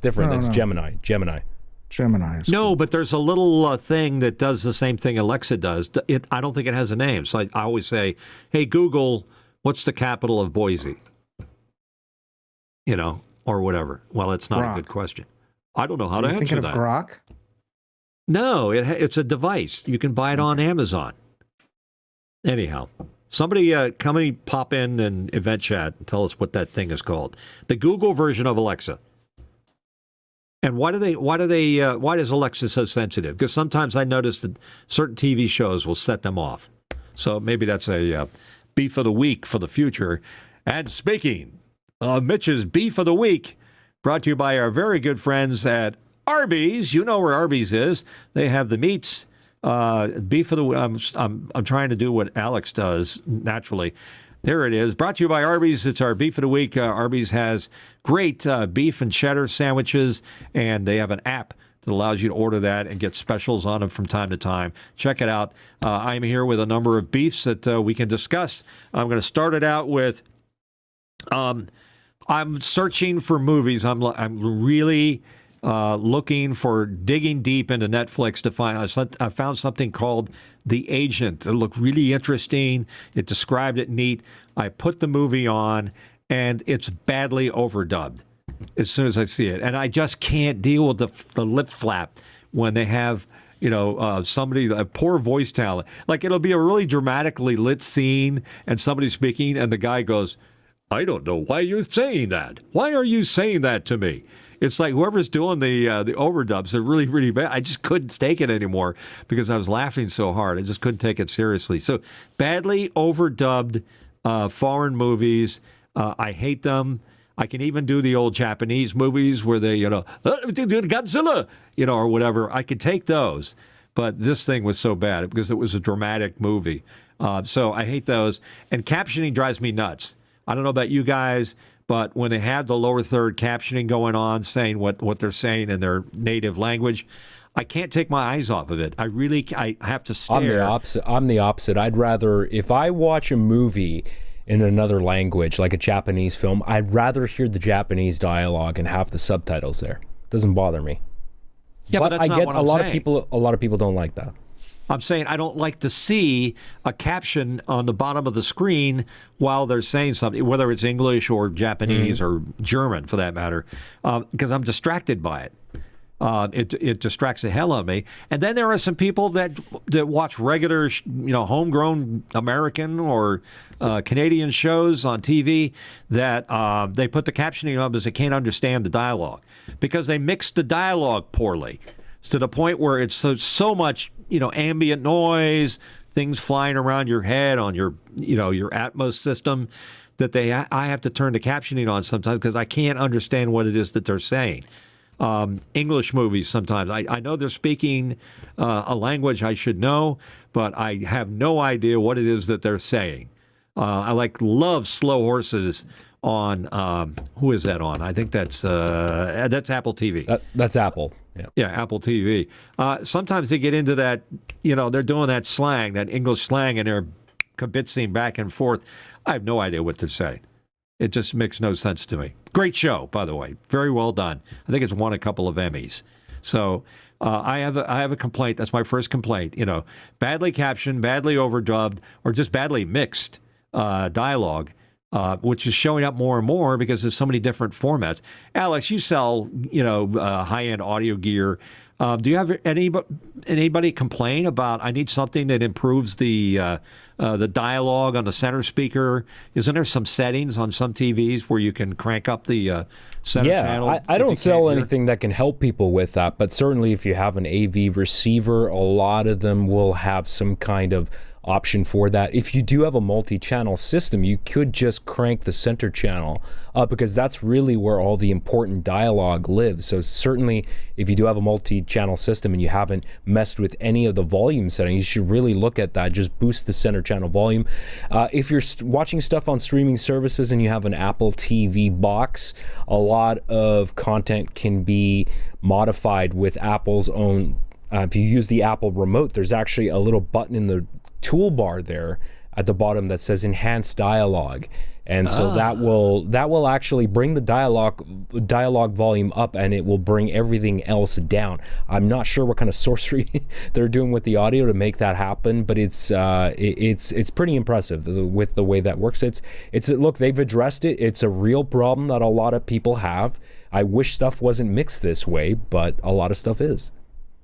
different. That's Gemini. Gemini. No, but there's a little thing that does the same thing Alexa does. I don't think it has a name. So I always say, hey, Google, what's the capital of Boise? Or whatever. Well, it's not Grok. a good question. I don't know how to answer that. Thinking of Grok? No, it's a device. You can buy it on Amazon. Anyhow, somebody pop in and event chat and tell us what that thing is called. The Google version of Alexa. And why is Alexa so sensitive? Because sometimes I notice that certain TV shows will set them off. So maybe that's a beef of the week for the future. And speaking of Mitch's beef of the week, brought to you by our very good friends at Arby's. You know where Arby's is. They have the meats. Beef of the I'm trying to do what Alex does naturally. There it is. Brought to you by Arby's. It's our beef of the week. Arby's has great beef and cheddar sandwiches, and they have an app that allows you to order that and get specials on them from time to time. Check it out. I'm here with a number of beefs that we can discuss. I'm going to start it out with. I'm searching for movies. I'm really looking for digging deep into Netflix to find. I found something called The Agent. It looked really interesting. It described it neat. I put the movie on, and it's badly overdubbed as soon as I see it. And I just can't deal with the lip flap when they have, somebody, a poor voice talent. Like, it'll be a really dramatically lit scene, and somebody's speaking, and the guy goes, I don't know why you're saying that. Why are you saying that to me? It's like whoever's doing the overdubs, they're really, really bad. I just couldn't take it anymore because I was laughing so hard. I just couldn't take it seriously. So badly overdubbed foreign movies. I hate them. I can even do the old Japanese movies where they, Godzilla, or whatever. I could take those. But this thing was so bad because it was a dramatic movie. So I hate those. And captioning drives me nuts. I don't know about you guys, but when they have the lower third captioning going on, saying what they're saying in their native language, I can't take my eyes off of it. I have to stare. I'm the opposite. I'd rather, if I watch a movie in another language, like a Japanese film, I'd rather hear the Japanese dialogue and have the subtitles there. Doesn't bother me. Yeah, but that's I not get what a I'm lot saying. a lot of people don't like that. I'm saying I don't like to see a caption on the bottom of the screen while they're saying something, whether it's English or Japanese or German, for that matter, because I'm distracted by it. It distracts the hell out of me. And then there are some people that watch regular, homegrown American or Canadian shows on TV that they put the captioning up because they can't understand the dialogue because they mix the dialogue poorly. It's to the point where it's so much, ambient noise, things flying around your head on your Atmos system that I have to turn the captioning on sometimes because I can't understand what it is that they're saying. English movies sometimes. I know they're speaking a language I should know, but I have no idea what it is that they're saying. I love Slow Horses on, who is that on? I think that's Apple TV. That's Apple. Yeah, Apple TV. Sometimes they get into that, they're doing that slang, that English slang, and they're kibitzing back and forth. I have no idea what they're saying. It just makes no sense to me. Great show, by the way. Very well done. I think it's won a couple of Emmys. So I have a complaint. That's my first complaint. Badly captioned, badly overdubbed, or just badly mixed dialogue, which is showing up more and more because there's so many different formats. Alex, you sell high-end audio gear. Do you have anybody complain about, I need something that improves the dialogue on the center speaker? Isn't there some settings on some TVs where you can crank up the center channel? Yeah, I don't sell anything that can help people with that, but certainly if you have an AV receiver, a lot of them will have some kind of option for that. If you do have a multi-channel system, you could just crank the center channel up because that's really where all the important dialogue lives. So certainly if you do have a multi-channel system and you haven't messed with any of the volume settings, you should really look at that. Just boost the center channel volume. If you're watching stuff on streaming services and you have an Apple TV box, a lot of content can be modified with Apple's own. If you use the Apple remote, there's actually a little button in the toolbar there at the bottom that says enhanced dialogue, and so that will actually bring the dialogue volume up, and it will bring everything else down. I'm not sure what kind of sorcery they're doing with the audio to make that happen, but it's pretty impressive with the way that works. Look, they've addressed it. It's a real problem that a lot of people have. I wish stuff wasn't mixed this way, but a lot of stuff is.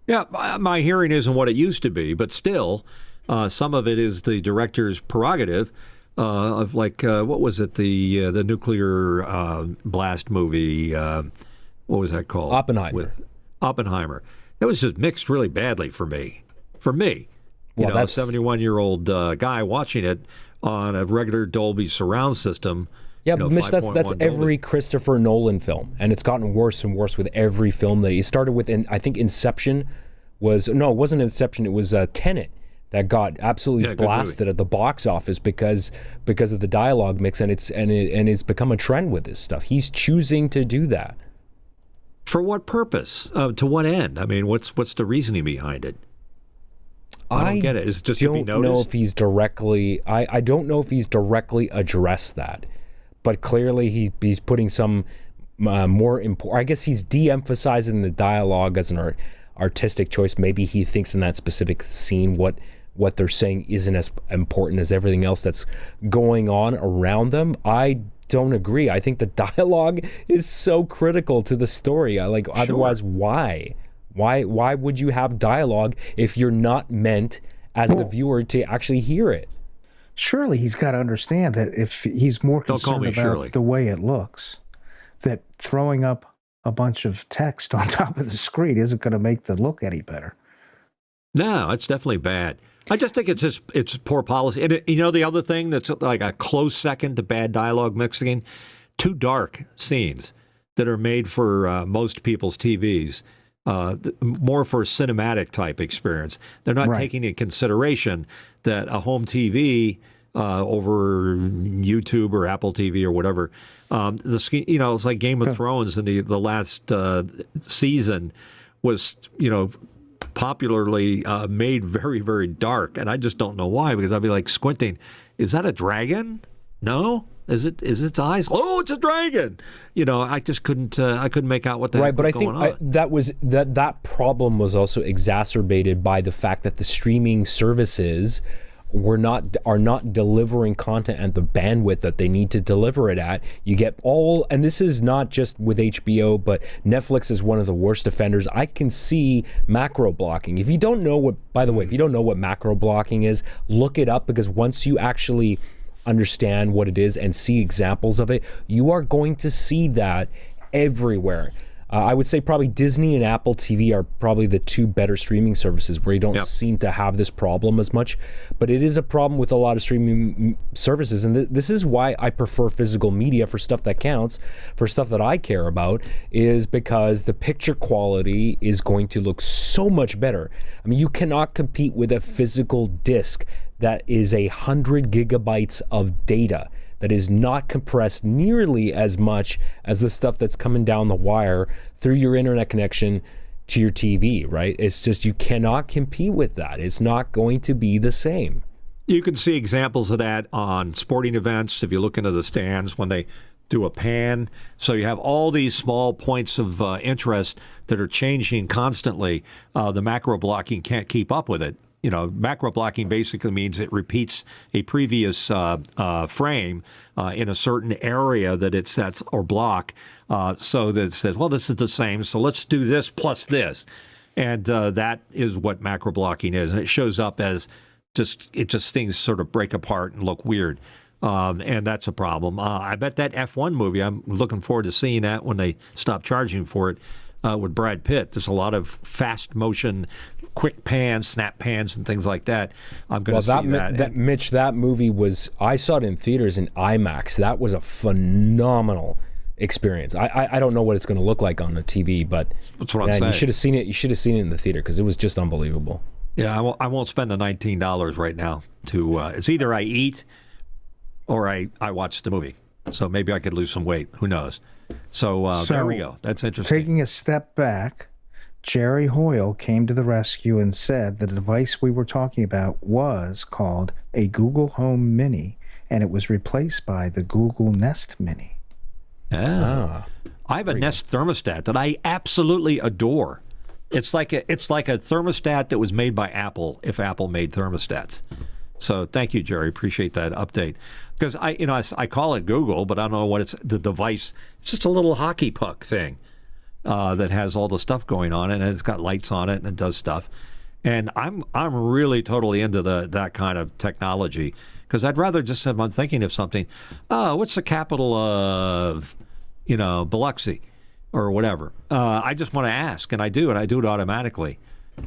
Yeah, my hearing isn't what it used to be, but still. Some of it is the director's prerogative of what was it, the nuclear blast movie, what was that called? Oppenheimer. With Oppenheimer. That was just mixed really badly for me. Well, that's a 71-year-old guy watching it on a regular Dolby surround system. Yeah, but Mitch, that's every Christopher Nolan film, and it's gotten worse and worse with every film that he started with. I think Inception it wasn't Inception, it was Tenet. That got absolutely blasted at the box office because of the dialogue mix, and it's become a trend with this stuff. He's choosing to do that. For what purpose? To what end? I mean, what's the reasoning behind it? I don't get it. Is it just to be noticed? I don't know if he's directly addressed that, but clearly he's putting some more important. I guess he's de-emphasizing the dialogue as an artistic choice. Maybe he thinks in that specific scene what they're saying isn't as important as everything else that's going on around them. I don't agree. I think the dialogue is so critical to the story. Otherwise, why? Why would you have dialogue if you're not meant as the viewer to actually hear it? Surely he's got to understand that if he's more concerned about the way it looks, that throwing up a bunch of text on top of the screen isn't going to make the look any better. No, it's definitely bad. I just think it's poor policy. And the other thing that's like a close second to bad dialogue mixing, too dark scenes that are made for most people's TVs, more for a cinematic type experience. They're not taking into consideration that a home TV over YouTube or Apple TV or whatever, it's like Game of Thrones in the last season was, popularly made very, very dark. And I just don't know why, because I'd be like squinting. Is that a dragon? No? Is its eyes? Oh, it's a dragon. I just couldn't make out what the heck was going on. Right, but I think that problem was also exacerbated by the fact that the streaming services are not delivering content at the bandwidth that they need to deliver it at. You get and this is not just with HBO, but Netflix is one of the worst offenders. I can see macro blocking. If you don't know what macro blocking is, look it up, because once you actually understand what it is and see examples of it, you are going to see that everywhere. I would say probably Disney and Apple TV are probably the two better streaming services where you don't seem to have this problem as much. But it is a problem with a lot of streaming services. And this is why I prefer physical media for stuff that counts, for stuff that I care about, is because the picture quality is going to look so much better. I mean, you cannot compete with a physical disc that is 100 gigabytes of data that is not compressed nearly as much as the stuff that's coming down the wire through your internet connection to your TV, right? It's just, you cannot compete with that. It's not going to be the same. You can see examples of that on sporting events if you look into the stands when they do a pan. So you have all these small points of interest that are changing constantly. The macro blocking can't keep up with it. Macro blocking basically means it repeats a previous frame in a certain area that it sets or block, so that it says, well, this is the same, so let's do this plus this. And that is what macro blocking is. And it shows up as just things sort of break apart and look weird. And that's a problem. I bet that F1 movie, I'm looking forward to seeing that when they stop charging for it. With Brad Pitt, there's a lot of fast motion, quick pans, snap pans, and things like that. I'm going to see that. Mitch, that movie I saw it in theaters in IMAX. That was a phenomenal experience. I don't know what it's going to look like on the TV, but that's what I'm saying. You should have seen it. You should have seen it in the theater, because it was just unbelievable. Yeah, I won't spend the $19 right now to. It's either I eat or I watch the movie. So maybe I could lose some weight. Who knows? So there we go. That's interesting. Taking a step back, Jerry Hoyle came to the rescue and said the device we were talking about was called a Google Home Mini, and it was replaced by the Google Nest Mini. I have a Nest thermostat that I absolutely adore. It's like a thermostat that was made by Apple, if Apple made thermostats. So thank you, Jerry. Appreciate that update. Because I call it Google, but I don't know what the device. It's just a little hockey puck thing that has all the stuff going on it, and it's got lights on it, and it does stuff. And I'm really totally into that kind of technology, because I'd rather just have. I'm thinking of something. Oh, what's the capital of Biloxi or whatever? I just want to ask, and I do it automatically.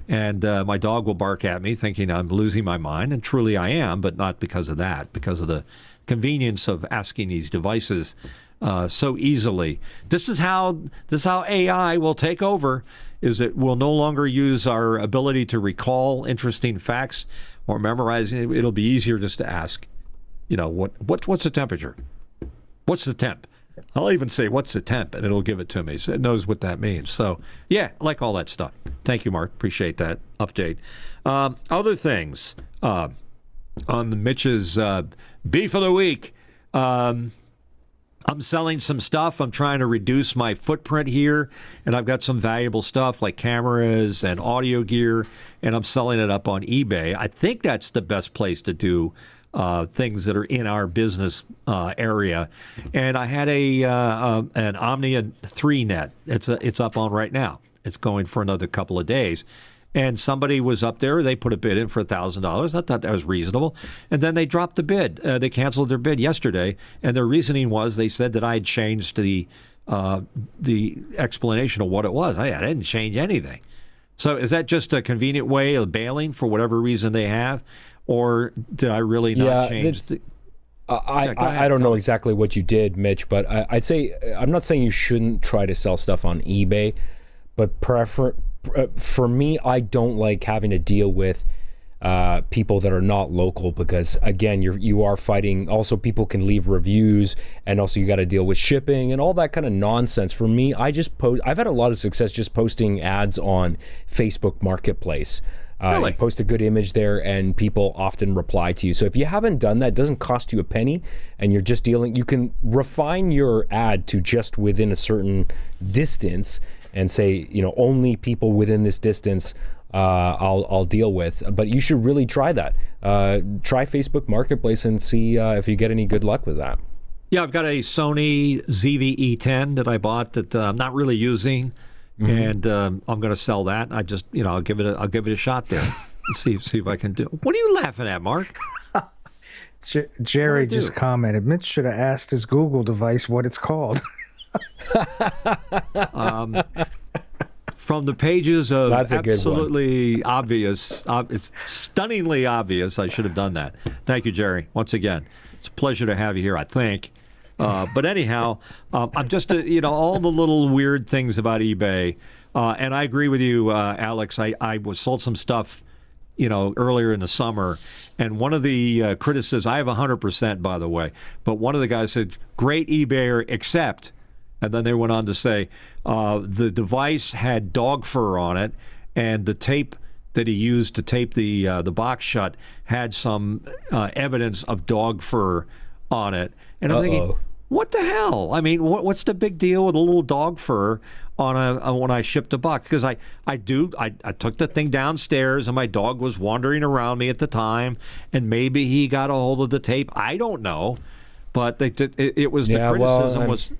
And my dog will bark at me thinking I'm losing my mind, and truly I am, but not because of that, because of the convenience of asking these devices so easily. This is how AI will take over, is it will no longer use our ability to recall interesting facts or memorizing. It'll be easier just to ask, what's the temperature? What's the temp? I'll even say, what's the temp? And it'll give it to me. So it knows what that means. So, yeah, I like all that stuff. Thank you, Mark. Appreciate that update. Other things on Mitch's Beef of the Week. I'm selling some stuff. I'm trying to reduce my footprint here. And I've got some valuable stuff like cameras and audio gear. And I'm selling it up on eBay. I think that's the best place to do things that are in our business area. And I had an Omnia 3 net. It's up on right now. It's going for another couple of days. And somebody was up there. They put a bid in for $1,000. I thought that was reasonable. And then they dropped the bid. They canceled their bid yesterday. And their reasoning was they said that I had changed the explanation of what it was. I didn't change anything. So is that just a convenient way of bailing for whatever reason they have, or did I really not change? I don't know exactly what you did, Mitch, but I'd say I'm not saying you shouldn't try to sell stuff on eBay, but for me, I don't like having to deal with people that are not local because, again, you are fighting. Also, people can leave reviews, and also you got to deal with shipping and all that kind of nonsense. For me, I've had a lot of success just posting ads on Facebook Marketplace. Really? You post a good image there, and people often reply to you. So if you haven't done that, it doesn't cost you a penny, and you're just dealing. You can refine your ad to just within a certain distance, and say, only people within this distance I'll deal with. But you should really try that. Try Facebook Marketplace and see if you get any good luck with that. Yeah, I've got a Sony ZV-E10 that I bought that I'm not really using. And I'm going to sell that. I just, I'll give it a shot there and see if I can do. What are you laughing at, Mark? Jerry just commented, Mitch should have asked his Google device what it's called. From the pages of That's a good absolutely obvious, it's stunningly obvious. I should have done that. Thank you, Jerry. Once again, it's a pleasure to have you here, I think. But anyhow, I'm just, all the little weird things about eBay. And I agree with you, Alex. I was sold some stuff, earlier in the summer. And one of the criticisms, I have 100%, by the way, but one of the guys said, great eBayer, except, and then they went on to say, the device had dog fur on it, and the tape that he used to tape the box shut had some evidence of dog fur on it. And I'm thinking, what the hell? I mean, what's the big deal with a little dog fur on when I shipped a box? Because I took the thing downstairs, and my dog was wandering around me at the time, and maybe he got a hold of the tape. I don't know, but it was the criticism was.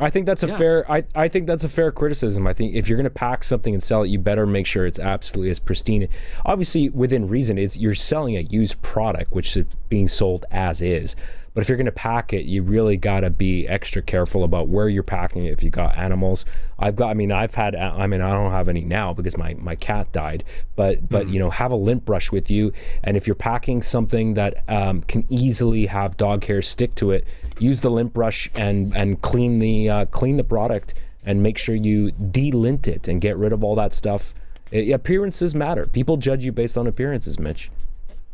I think that's a fair. I think that's a fair criticism. I think if you're going to pack something and sell it, you better make sure it's absolutely as pristine. Obviously, within reason, you're selling a used product, which is being sold as is. But if you're going to pack it, you really got to be extra careful about where you're packing it. If you got animals, I don't have any now because my cat died. But have a lint brush with you. And if you're packing something that can easily have dog hair stick to it, use the lint brush and clean the product and make sure you de-lint it and get rid of all that stuff. Appearances matter. People judge you based on appearances, Mitch.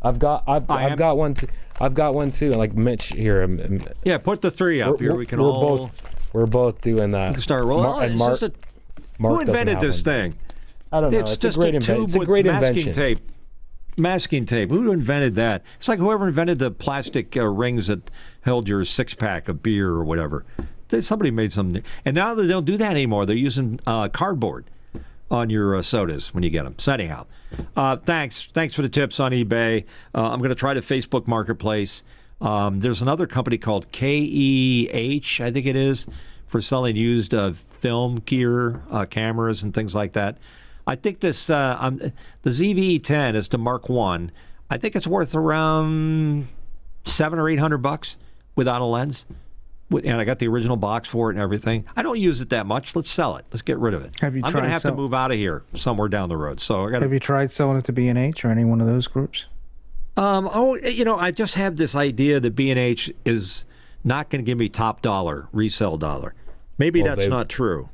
I've got one too. Like Mitch here. Yeah, put the three up here. We're both doing that. We can start rolling. Mark who invented this thing? I don't know. It's just a great invention. It's a great invention. Masking tape. Who invented that? It's like whoever invented the plastic rings that held your six-pack of beer or whatever. Somebody made some, and now they don't do that anymore. They're using cardboard on your sodas when you get them. So anyhow, thanks for the tips on eBay. I'm going to try the Facebook Marketplace. There's another company called KEH, I think it is, for selling used film gear, cameras and things like that. I think this the ZV-E10 is the Mark I. I think it's worth around $700 or $800 without a lens. And I got the original box for it and everything. I don't use it that much. Let's sell it. Let's get rid of it. I'm going to have to move out of here somewhere down the road. So have you tried selling it to B&H or any one of those groups? I just have this idea that B&H is not going to give me top dollar, resale dollar. Maybe that's not true.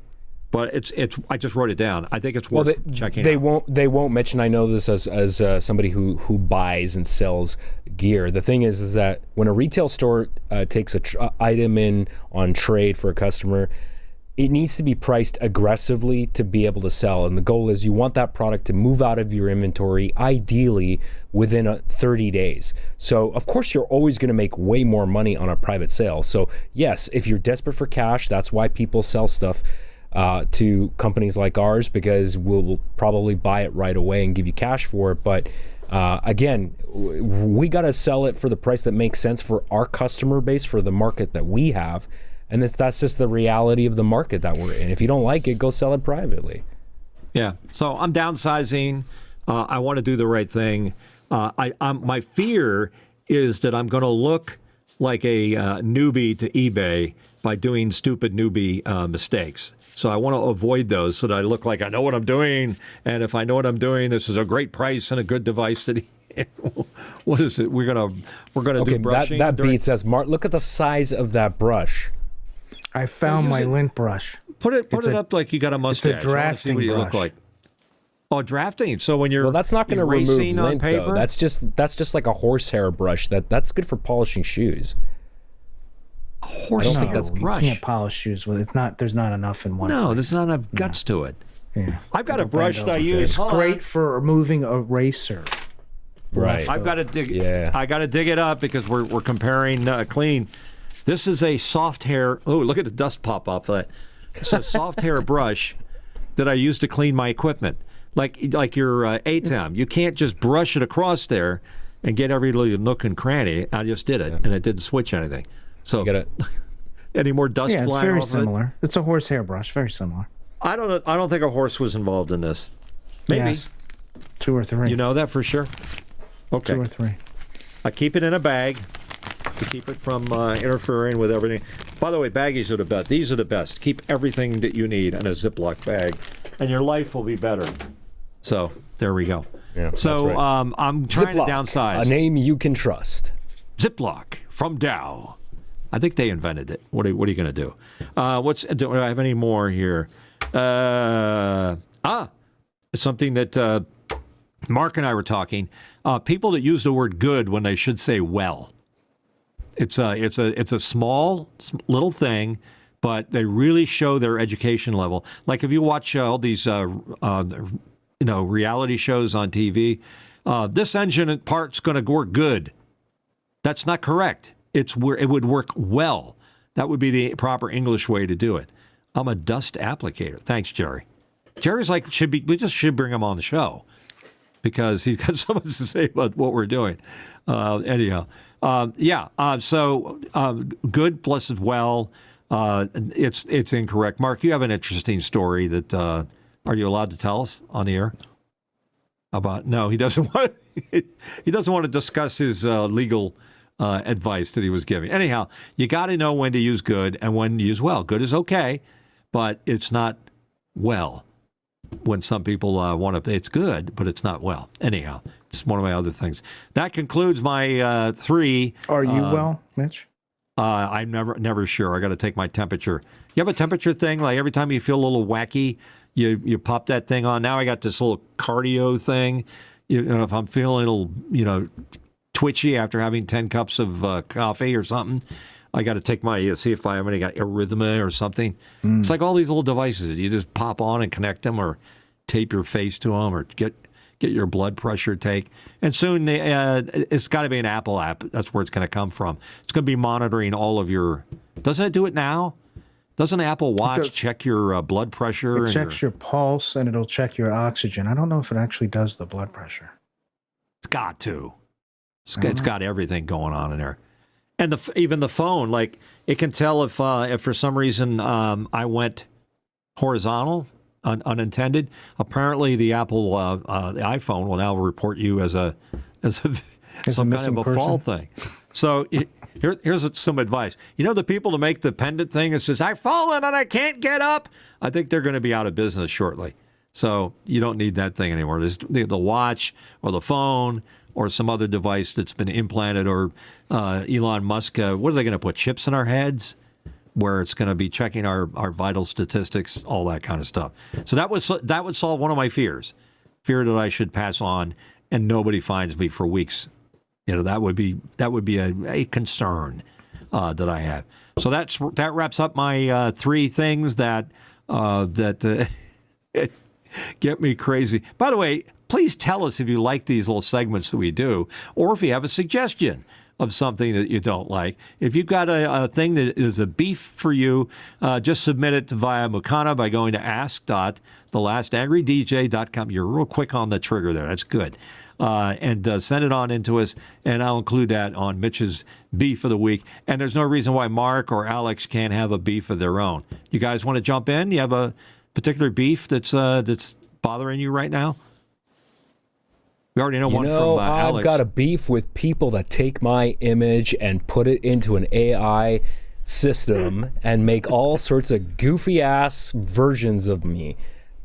But it's. I just wrote it down. I think it's worth checking out. They won't mention. I know this as somebody who buys and sells gear. The thing is that when a retail store takes a item in on trade for a customer, it needs to be priced aggressively to be able to sell. And the goal is you want that product to move out of your inventory, ideally within 30 days. So of course you're always going to make way more money on a private sale. So yes, if you're desperate for cash, that's why people sell stuff to companies like ours, because we'll probably buy it right away and give you cash for it. But again, we got to sell it for the price that makes sense for our customer base, for the market that we have. And that's just the reality of the market that we're in. If you don't like it, go sell it privately. Yeah. So I'm downsizing. I want to do the right thing. My fear is that I'm going to look like a newbie to eBay by doing stupid newbie mistakes. So I want to avoid those so that I look like I know what I'm doing. And if I know what I'm doing, this is a great price and a good device. What is it? We're gonna do brushing. That beats us, Mark. Look at the size of that brush. I found my lint brush. Put it up like you got a mustache. It's a drafting see what you brush. look like. Oh, drafting. So when you're that's not going to remove erasing on lint, paper, though. That's just like a horsehair brush. That's good for polishing shoes. Horsehair brush. You can't polish shoes with it. There's not enough in one. No, there's not enough guts to it. Yeah. I've got a brush that I use. It's great for removing eraser. Right. I've got to dig. Yeah. I got to dig it up because we're comparing clean. This is a soft hair. Oh, look at the dust pop off that. It's a soft hair brush that I use to clean my equipment, like your ATEM. You can't just brush it across there and get every little nook and cranny. I just did it, and it didn't switch anything. So, you gotta, any more dust flying off? Yeah, it's very similar. It's a horsehair brush, very similar. I don't think a horse was involved in this. Maybe yes. 2 or 3. You know that for sure. Okay. 2 or 3. I keep it in a bag to keep it from interfering with everything. By the way, baggies are the best. These are the best. Keep everything that you need in a Ziploc bag, and your life will be better. So there we go. Yeah, so that's right. I'm trying Ziploc, to downsize. a name you can trust. Ziploc from Dow. I think they invented it. What are you going to do? Do I have any more here? Something that Mark and I were talking. People that use the word good when they should say well. It's a small little thing, but they really show their education level. Like if you watch all these reality shows on TV, this engine part's going to work good. That's not correct. It would work well. That would be the proper English way to do it. I'm a dust applicator. Thanks, Jerry. Jerry's like we just should bring him on the show because he's got so much to say about what we're doing. Anyhow. So good plus as well. It's incorrect. Mark, you have an interesting story that are you allowed to tell us on the air? About no, he doesn't want. He doesn't want to discuss his legal advice that he was giving. Anyhow, you got to know when to use good and when to use well. Good is okay, but it's not well. When some people want to, it's good, but it's not well. Anyhow, it's one of my other things. That concludes my 3. Are you well, Mitch? I'm never sure. I got to take my temperature. You have a temperature thing? Like every time you feel a little wacky, you pop that thing on. Now I got this little cardio thing. If I'm feeling a little, twitchy after having 10 cups of coffee or something, I got to take my, see if I have any got arrhythmia or something. It's like all these little devices that you just pop on and connect them or tape your face to them or get your blood pressure take. And soon it's got to be an Apple app. That's where it's going to come from. It's going to be monitoring all of your, doesn't it do it now? Doesn't Apple Watch check your blood pressure? It checks your pulse and it'll check your oxygen. I don't know if it actually does the blood pressure. It's got to. It's got everything going on in there. And even the phone, like it can tell if for some reason I went horizontal, unintended. Apparently, the Apple the iPhone will now report you as some kind of a fall thing. So here's some advice. The people that make the pendant thing that says I've fallen and I can't get up. I think they're going to be out of business shortly. So you don't need that thing anymore. There's the watch or the phone or some other device that's been implanted, or Elon Musk, what are they going to put, chips in our heads where it's going to be checking our vital statistics, all that kind of stuff. So that would solve one of my fear that I should pass on and nobody finds me for weeks. That would be a concern that I have. So that wraps up my 3 things that get me crazy. By the way, please tell us if you like these little segments that we do, or if you have a suggestion of something that you don't like. If you've got a thing that is a beef for you, just submit it via Mukana by going to ask.thelastangrydj.com. You're real quick on the trigger there. That's good. And send it on into us, and I'll include that on Mitch's Beef of the Week. And there's no reason why Mark or Alex can't have a beef of their own. You guys want to jump in? You have a particular beef that's bothering you right now? We already know one from Alex. I've got a beef with people that take my image and put it into an AI system and make all sorts of goofy ass versions of me.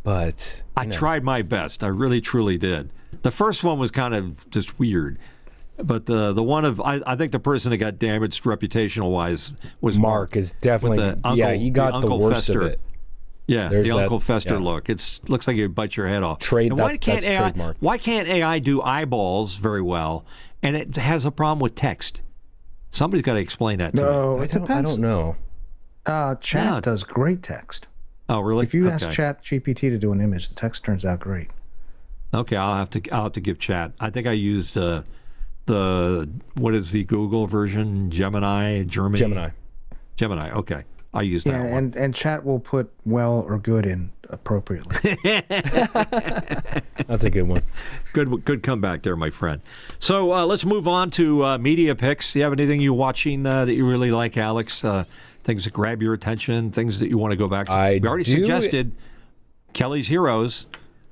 But I tried my best. I really, truly did. The first one was kind of just weird. But the one of, I think the person that got damaged reputational wise was Mark. Is definitely, he got the worst Fester. of it. Yeah, There's the that, Uncle Fester look. It looks like you'd bite your head off. That's trademark. Why can't AI do eyeballs very well, and it has a problem with text? Somebody's got to explain that to me. No, it depends. I don't know. Chat does great text. Oh, really? If you ask Chat GPT to do an image, the text turns out great. Okay, I'll have to give Chat. I think I used what is the Google version? Gemini. Gemini. Okay, I used that one. and Chat will put well or good in appropriately. That's a good one. Good comeback there, my friend. So let's move on to media picks. Do you have anything you're watching that you really like, Alex? Things that grab your attention, things that you want to go back to? We already suggested Kelly's Heroes.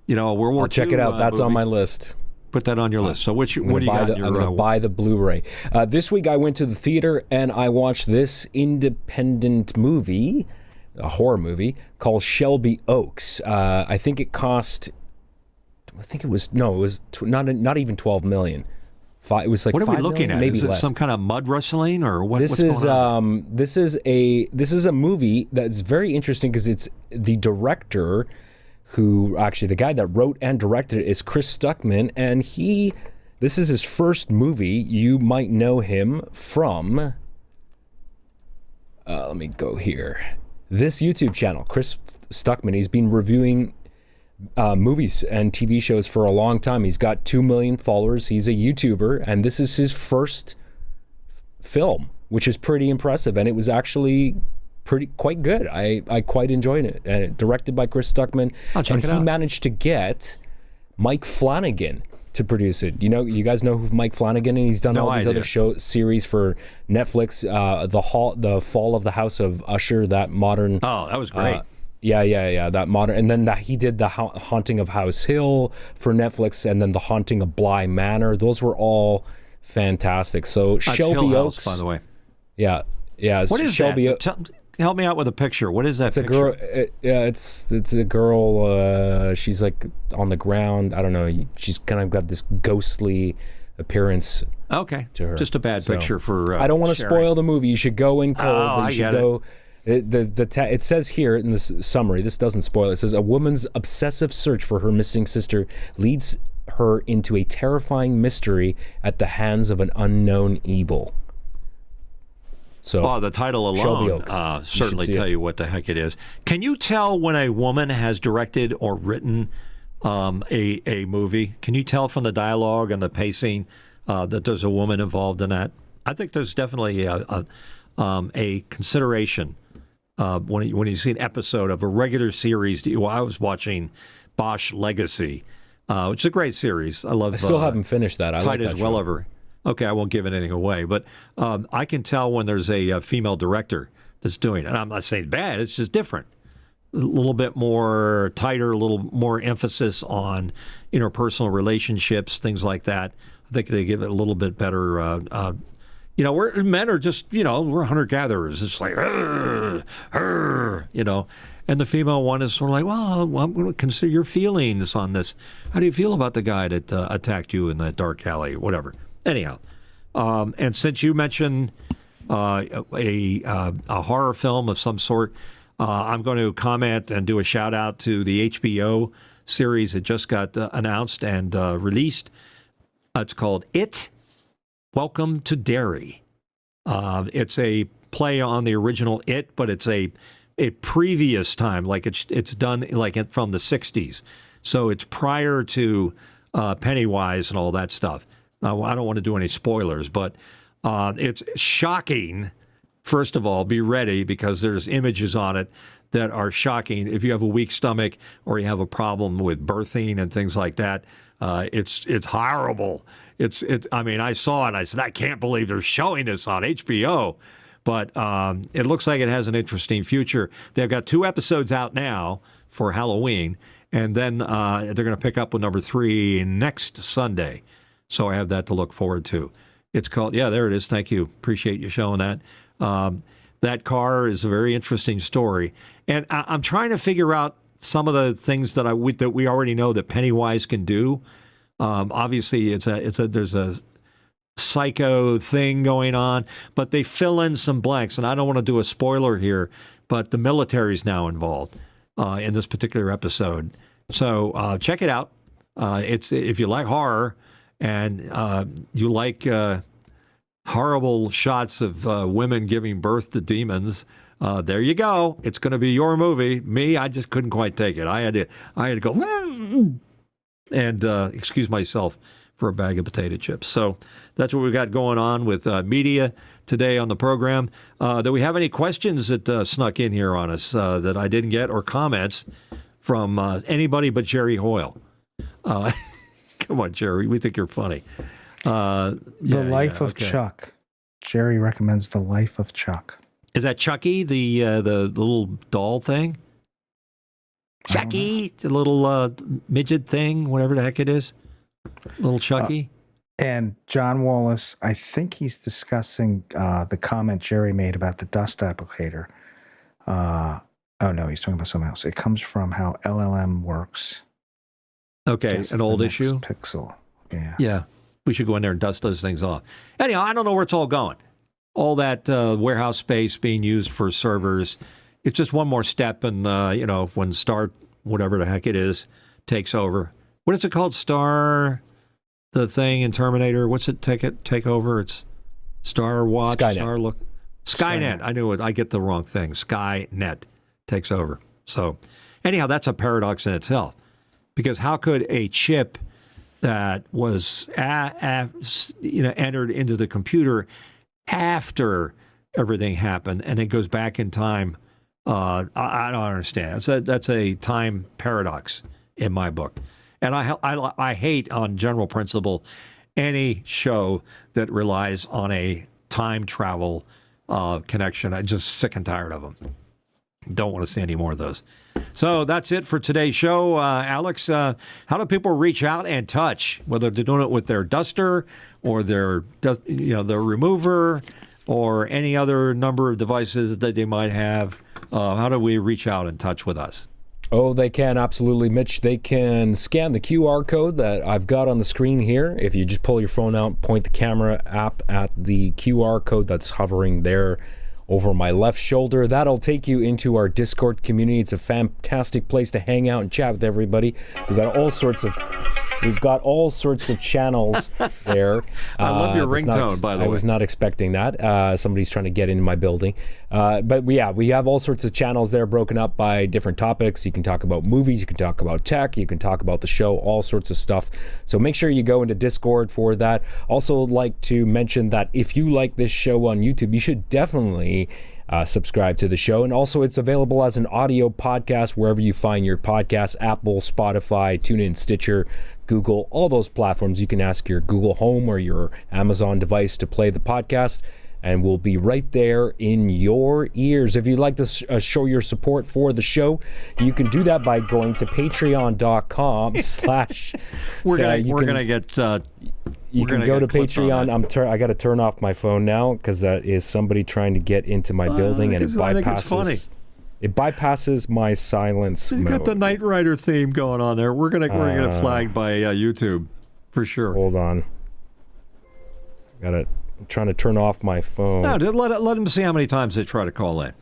World War II. I'll check it out. That's movie. on my list. Put that on your list. So what do you got? I'm going to buy the Blu-ray. This week I went to the theater and I watched this independent movie, a horror movie called Shelby Oaks. I think it cost. It was not even $12 million. It was like what are we $5 looking million, at? Maybe Is it less. some kind of mud wrestling or what? This what's going on? This is a movie that's very interesting because it's the director, who actually the guy that wrote and directed it is Chris Stuckman, and this is his first movie. You might know him from. Let me go here. This YouTube channel, Chris Stuckman. He's been reviewing movies and TV shows for a long time. He's got 2 million followers. He's a YouTuber, and this is his first film, which is pretty impressive. And it was actually quite good. I quite enjoyed it. Directed by Chris Stuckman, and he managed to get Mike Flanagan to produce it. You guys know who Mike Flanagan is? He's done all these other series for Netflix. The Fall of the House of Usher, that modern. Oh, that was great. Yeah. That modern, and then he did the Haunting of House Hill for Netflix, and then the Haunting of Bly Manor. Those were all fantastic. So That's Shelby Hill Oaks, House, by the way. Yeah. What is Shelby that? Help me out with a picture. What is that picture? It's a girl. She's like on the ground. I don't know. She's kind of got this ghostly appearance. Okay, to her. Just a bad picture for. I don't want to spoil the movie. You should go in cold. I should go. It says here in this summary. This doesn't spoil it. It says a woman's obsessive search for her missing sister leads her into a terrifying mystery at the hands of an unknown evil. So, the title alone certainly tell you what the heck it is. Can you tell when a woman has directed or written a movie? Can you tell from the dialogue and the pacing that there's a woman involved in that? I think there's definitely a consideration when you see an episode of a regular series. I was watching Bosch Legacy, which is a great series. I still haven't finished that. I like that show. Welliver. Okay, I won't give anything away, but I can tell when there's a female director that's doing it. And I'm not saying bad, it's just different. A little bit more tighter, a little more emphasis on interpersonal relationships, things like that. I think they give it a little bit better. Men are just, we're hunter-gatherers. It's like, and the female one is sort of like, well, I'm going to consider your feelings on this. How do you feel about the guy that attacked you in that dark alley, whatever? Anyhow, and since you mentioned a horror film of some sort, I'm going to comment and do a shout out to the HBO series that just got announced and released. It's called It, Welcome to Derry. It's a play on the original It, but it's a previous time, like it's done like from the 60s. So it's prior to Pennywise and all that stuff. I don't want to do any spoilers, but it's shocking. First of all, be ready because there's images on it that are shocking. If you have a weak stomach or you have a problem with birthing and things like that, it's horrible. I mean, I saw it and I said, I can't believe they're showing this on HBO. But it looks like it has an interesting future. They've got 2 episodes out now for Halloween, and then they're going to pick up with number 3 next Sunday. So I have that to look forward to. It's called, there it is. Thank you. Appreciate you showing that. that car is a very interesting story. And I'm trying to figure out some of the things that we already know that Pennywise can do. Obviously, there's a psycho thing going on, but they fill in some blanks. And I don't want to do a spoiler here, but the military's now involved in this particular episode. So check it out. It's if you like horror and you like horrible shots of women giving birth to demons. There you go. It's going to be your movie. Me, I just couldn't quite take it. I had to go and excuse myself for a bag of potato chips. So that's what we've got going on with media today on the program. Do we have any questions that snuck in here on us that I didn't get, or comments from anybody but Jerry Hoyle? Come on, Jerry. We think you're funny. The Life of Chuck. Jerry recommends The Life of Chuck. Is that Chucky, the little doll thing? Chucky, the little midget thing, whatever the heck it is. Little Chucky. And John Wallace, I think he's discussing the comment Jerry made about the dust applicator. Oh, no, he's talking about something else. It comes from how LLM works. Okay, an old issue? Pixel, yeah. Yeah, we should go in there and dust those things off. Anyhow, I don't know where it's all going. All that warehouse space being used for servers, it's just one more step. And, when Star, whatever the heck it is, takes over. What is it called? Star, the thing in Terminator. What's it take over? It's Star Watch, Skynet. Skynet. I knew it. I get the wrong thing. Skynet takes over. So anyhow, that's a paradox in itself. Because how could a chip that was entered into the computer after everything happened and it goes back in time? I don't understand. That's a time paradox in my book. And I hate, on general principle, any show that relies on a time travel connection. I'm just sick and tired of them. Don't want to see any more of those. So that's it for today's show. Alex, how do people reach out and touch, whether they're doing it with their duster or their remover or any other number of devices that they might have? How do we reach out and touch with us? Oh, they can, absolutely, Mitch. They can scan the QR code that I've got on the screen here. If you just pull your phone out, point the camera app at the QR code that's hovering there over my left shoulder, that'll take you into our Discord community. It's a fantastic place to hang out and chat with everybody. We've got all sorts of channels there. I love your ringtone, by the way. I was not expecting that. Somebody's trying to get into my building. But we have all sorts of channels there broken up by different topics. You can talk about movies, you can talk about tech, you can talk about the show, all sorts of stuff. So make sure you go into Discord for that. Also like to mention that if you like this show on YouTube, you should definitely subscribe to the show. And also it's available as an audio podcast wherever you find your podcasts: Apple, Spotify, TuneIn, Stitcher, Google, all those platforms. You can ask your Google Home or your Amazon device to play the podcast, and we'll be right there in your ears. If you'd like to show your support for the show, you can do that by going to patreon.com/ We're gonna get you can go to Patreon. I got to turn off my phone now because that is somebody trying to get into my building, and it bypasses my silence mode. Got the Knight Rider theme going on there. We're gonna get flagged by YouTube for sure. Hold on. I'm trying to turn off my phone. No, let them see how many times they try to call in.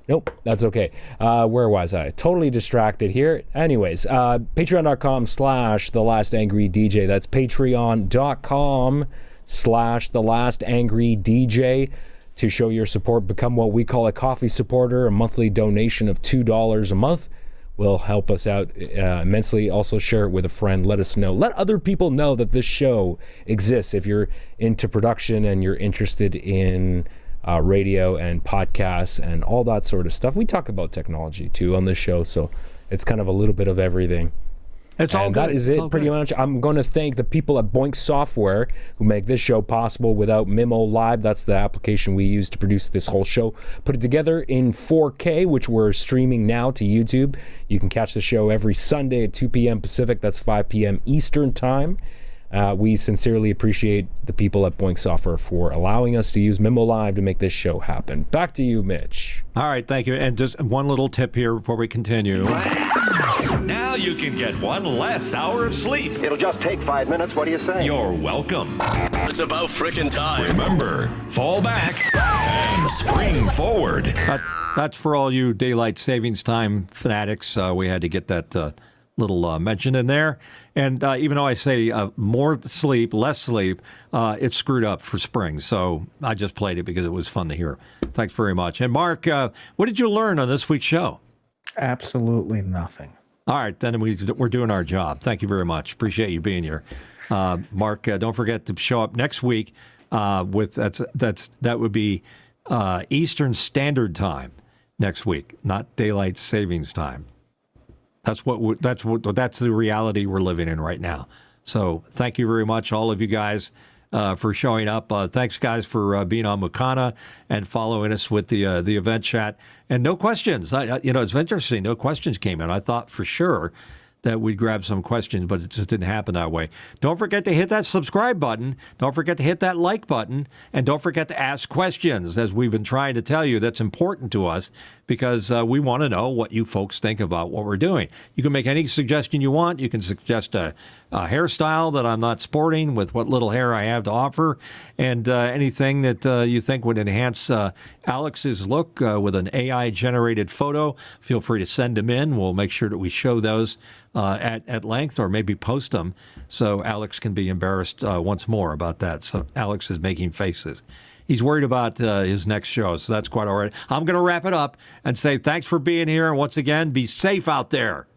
Nope, that's okay. Where was I? Totally distracted here. Anyways, patreon.com/TheLastAngryDJ. That's patreon.com/TheLastAngryDJ to show your support. Become what we call a coffee supporter. A monthly donation of $2 a month will help us out immensely. Also share it with a friend. Let us know. Let other people know that this show exists. If you're into production and you're interested in radio and podcasts and all that sort of stuff. We talk about technology too on this show, so it's kind of a little bit of everything. It's all good. That is it, pretty much. I'm going to thank the people at Boink Software who make this show possible. Without Mimo Live, that's the application we use to produce this whole show. Put it together in 4K, which we're streaming now to YouTube. You can catch the show every Sunday at 2 p.m. Pacific. That's 5 p.m. Eastern Time. We sincerely appreciate the people at Boink Software for allowing us to use Mimo Live to make this show happen. Back to you, Mitch. All right, thank you. And just one little tip here before we continue. Now you can get one less hour of sleep. It'll just take 5 minutes. What do you say? You're welcome. It's about frickin' time. Remember, fall back and spring forward. That's for all you daylight savings time fanatics. We had to get that little mention in there. And even though I say more sleep, less sleep, it's screwed up for spring. So I just played it because it was fun to hear. Thanks very much. And Mark, what did you learn on this week's show? Absolutely nothing. All right, then we're doing our job. Thank you very much. Appreciate you being here. Mark, don't forget to show up next week with that would be Eastern Standard Time next week, not daylight savings time. That's the reality we're living in right now. So thank you very much, all of you guys, for showing up. Thanks, guys, for being on Mukana and following us with the event chat. And no questions. It's interesting. No questions came in. I thought for sure that we'd grab some questions, but it just didn't happen that way. Don't forget to hit that subscribe button. Don't forget to hit that like button. And don't forget to ask questions. As we've been trying to tell you, that's important to us because we want to know what you folks think about what we're doing. You can make any suggestion you want. You can suggest a hairstyle that I'm not sporting with what little hair I have to offer, and anything that you think would enhance Alex's look with an AI-generated photo. Feel free to send them in. We'll make sure that we show those at length, or maybe post them so Alex can be embarrassed once more about that. So Alex is making faces. He's worried about his next show, so that's quite all right. I'm going to wrap it up and say thanks for being here, and once again, be safe out there.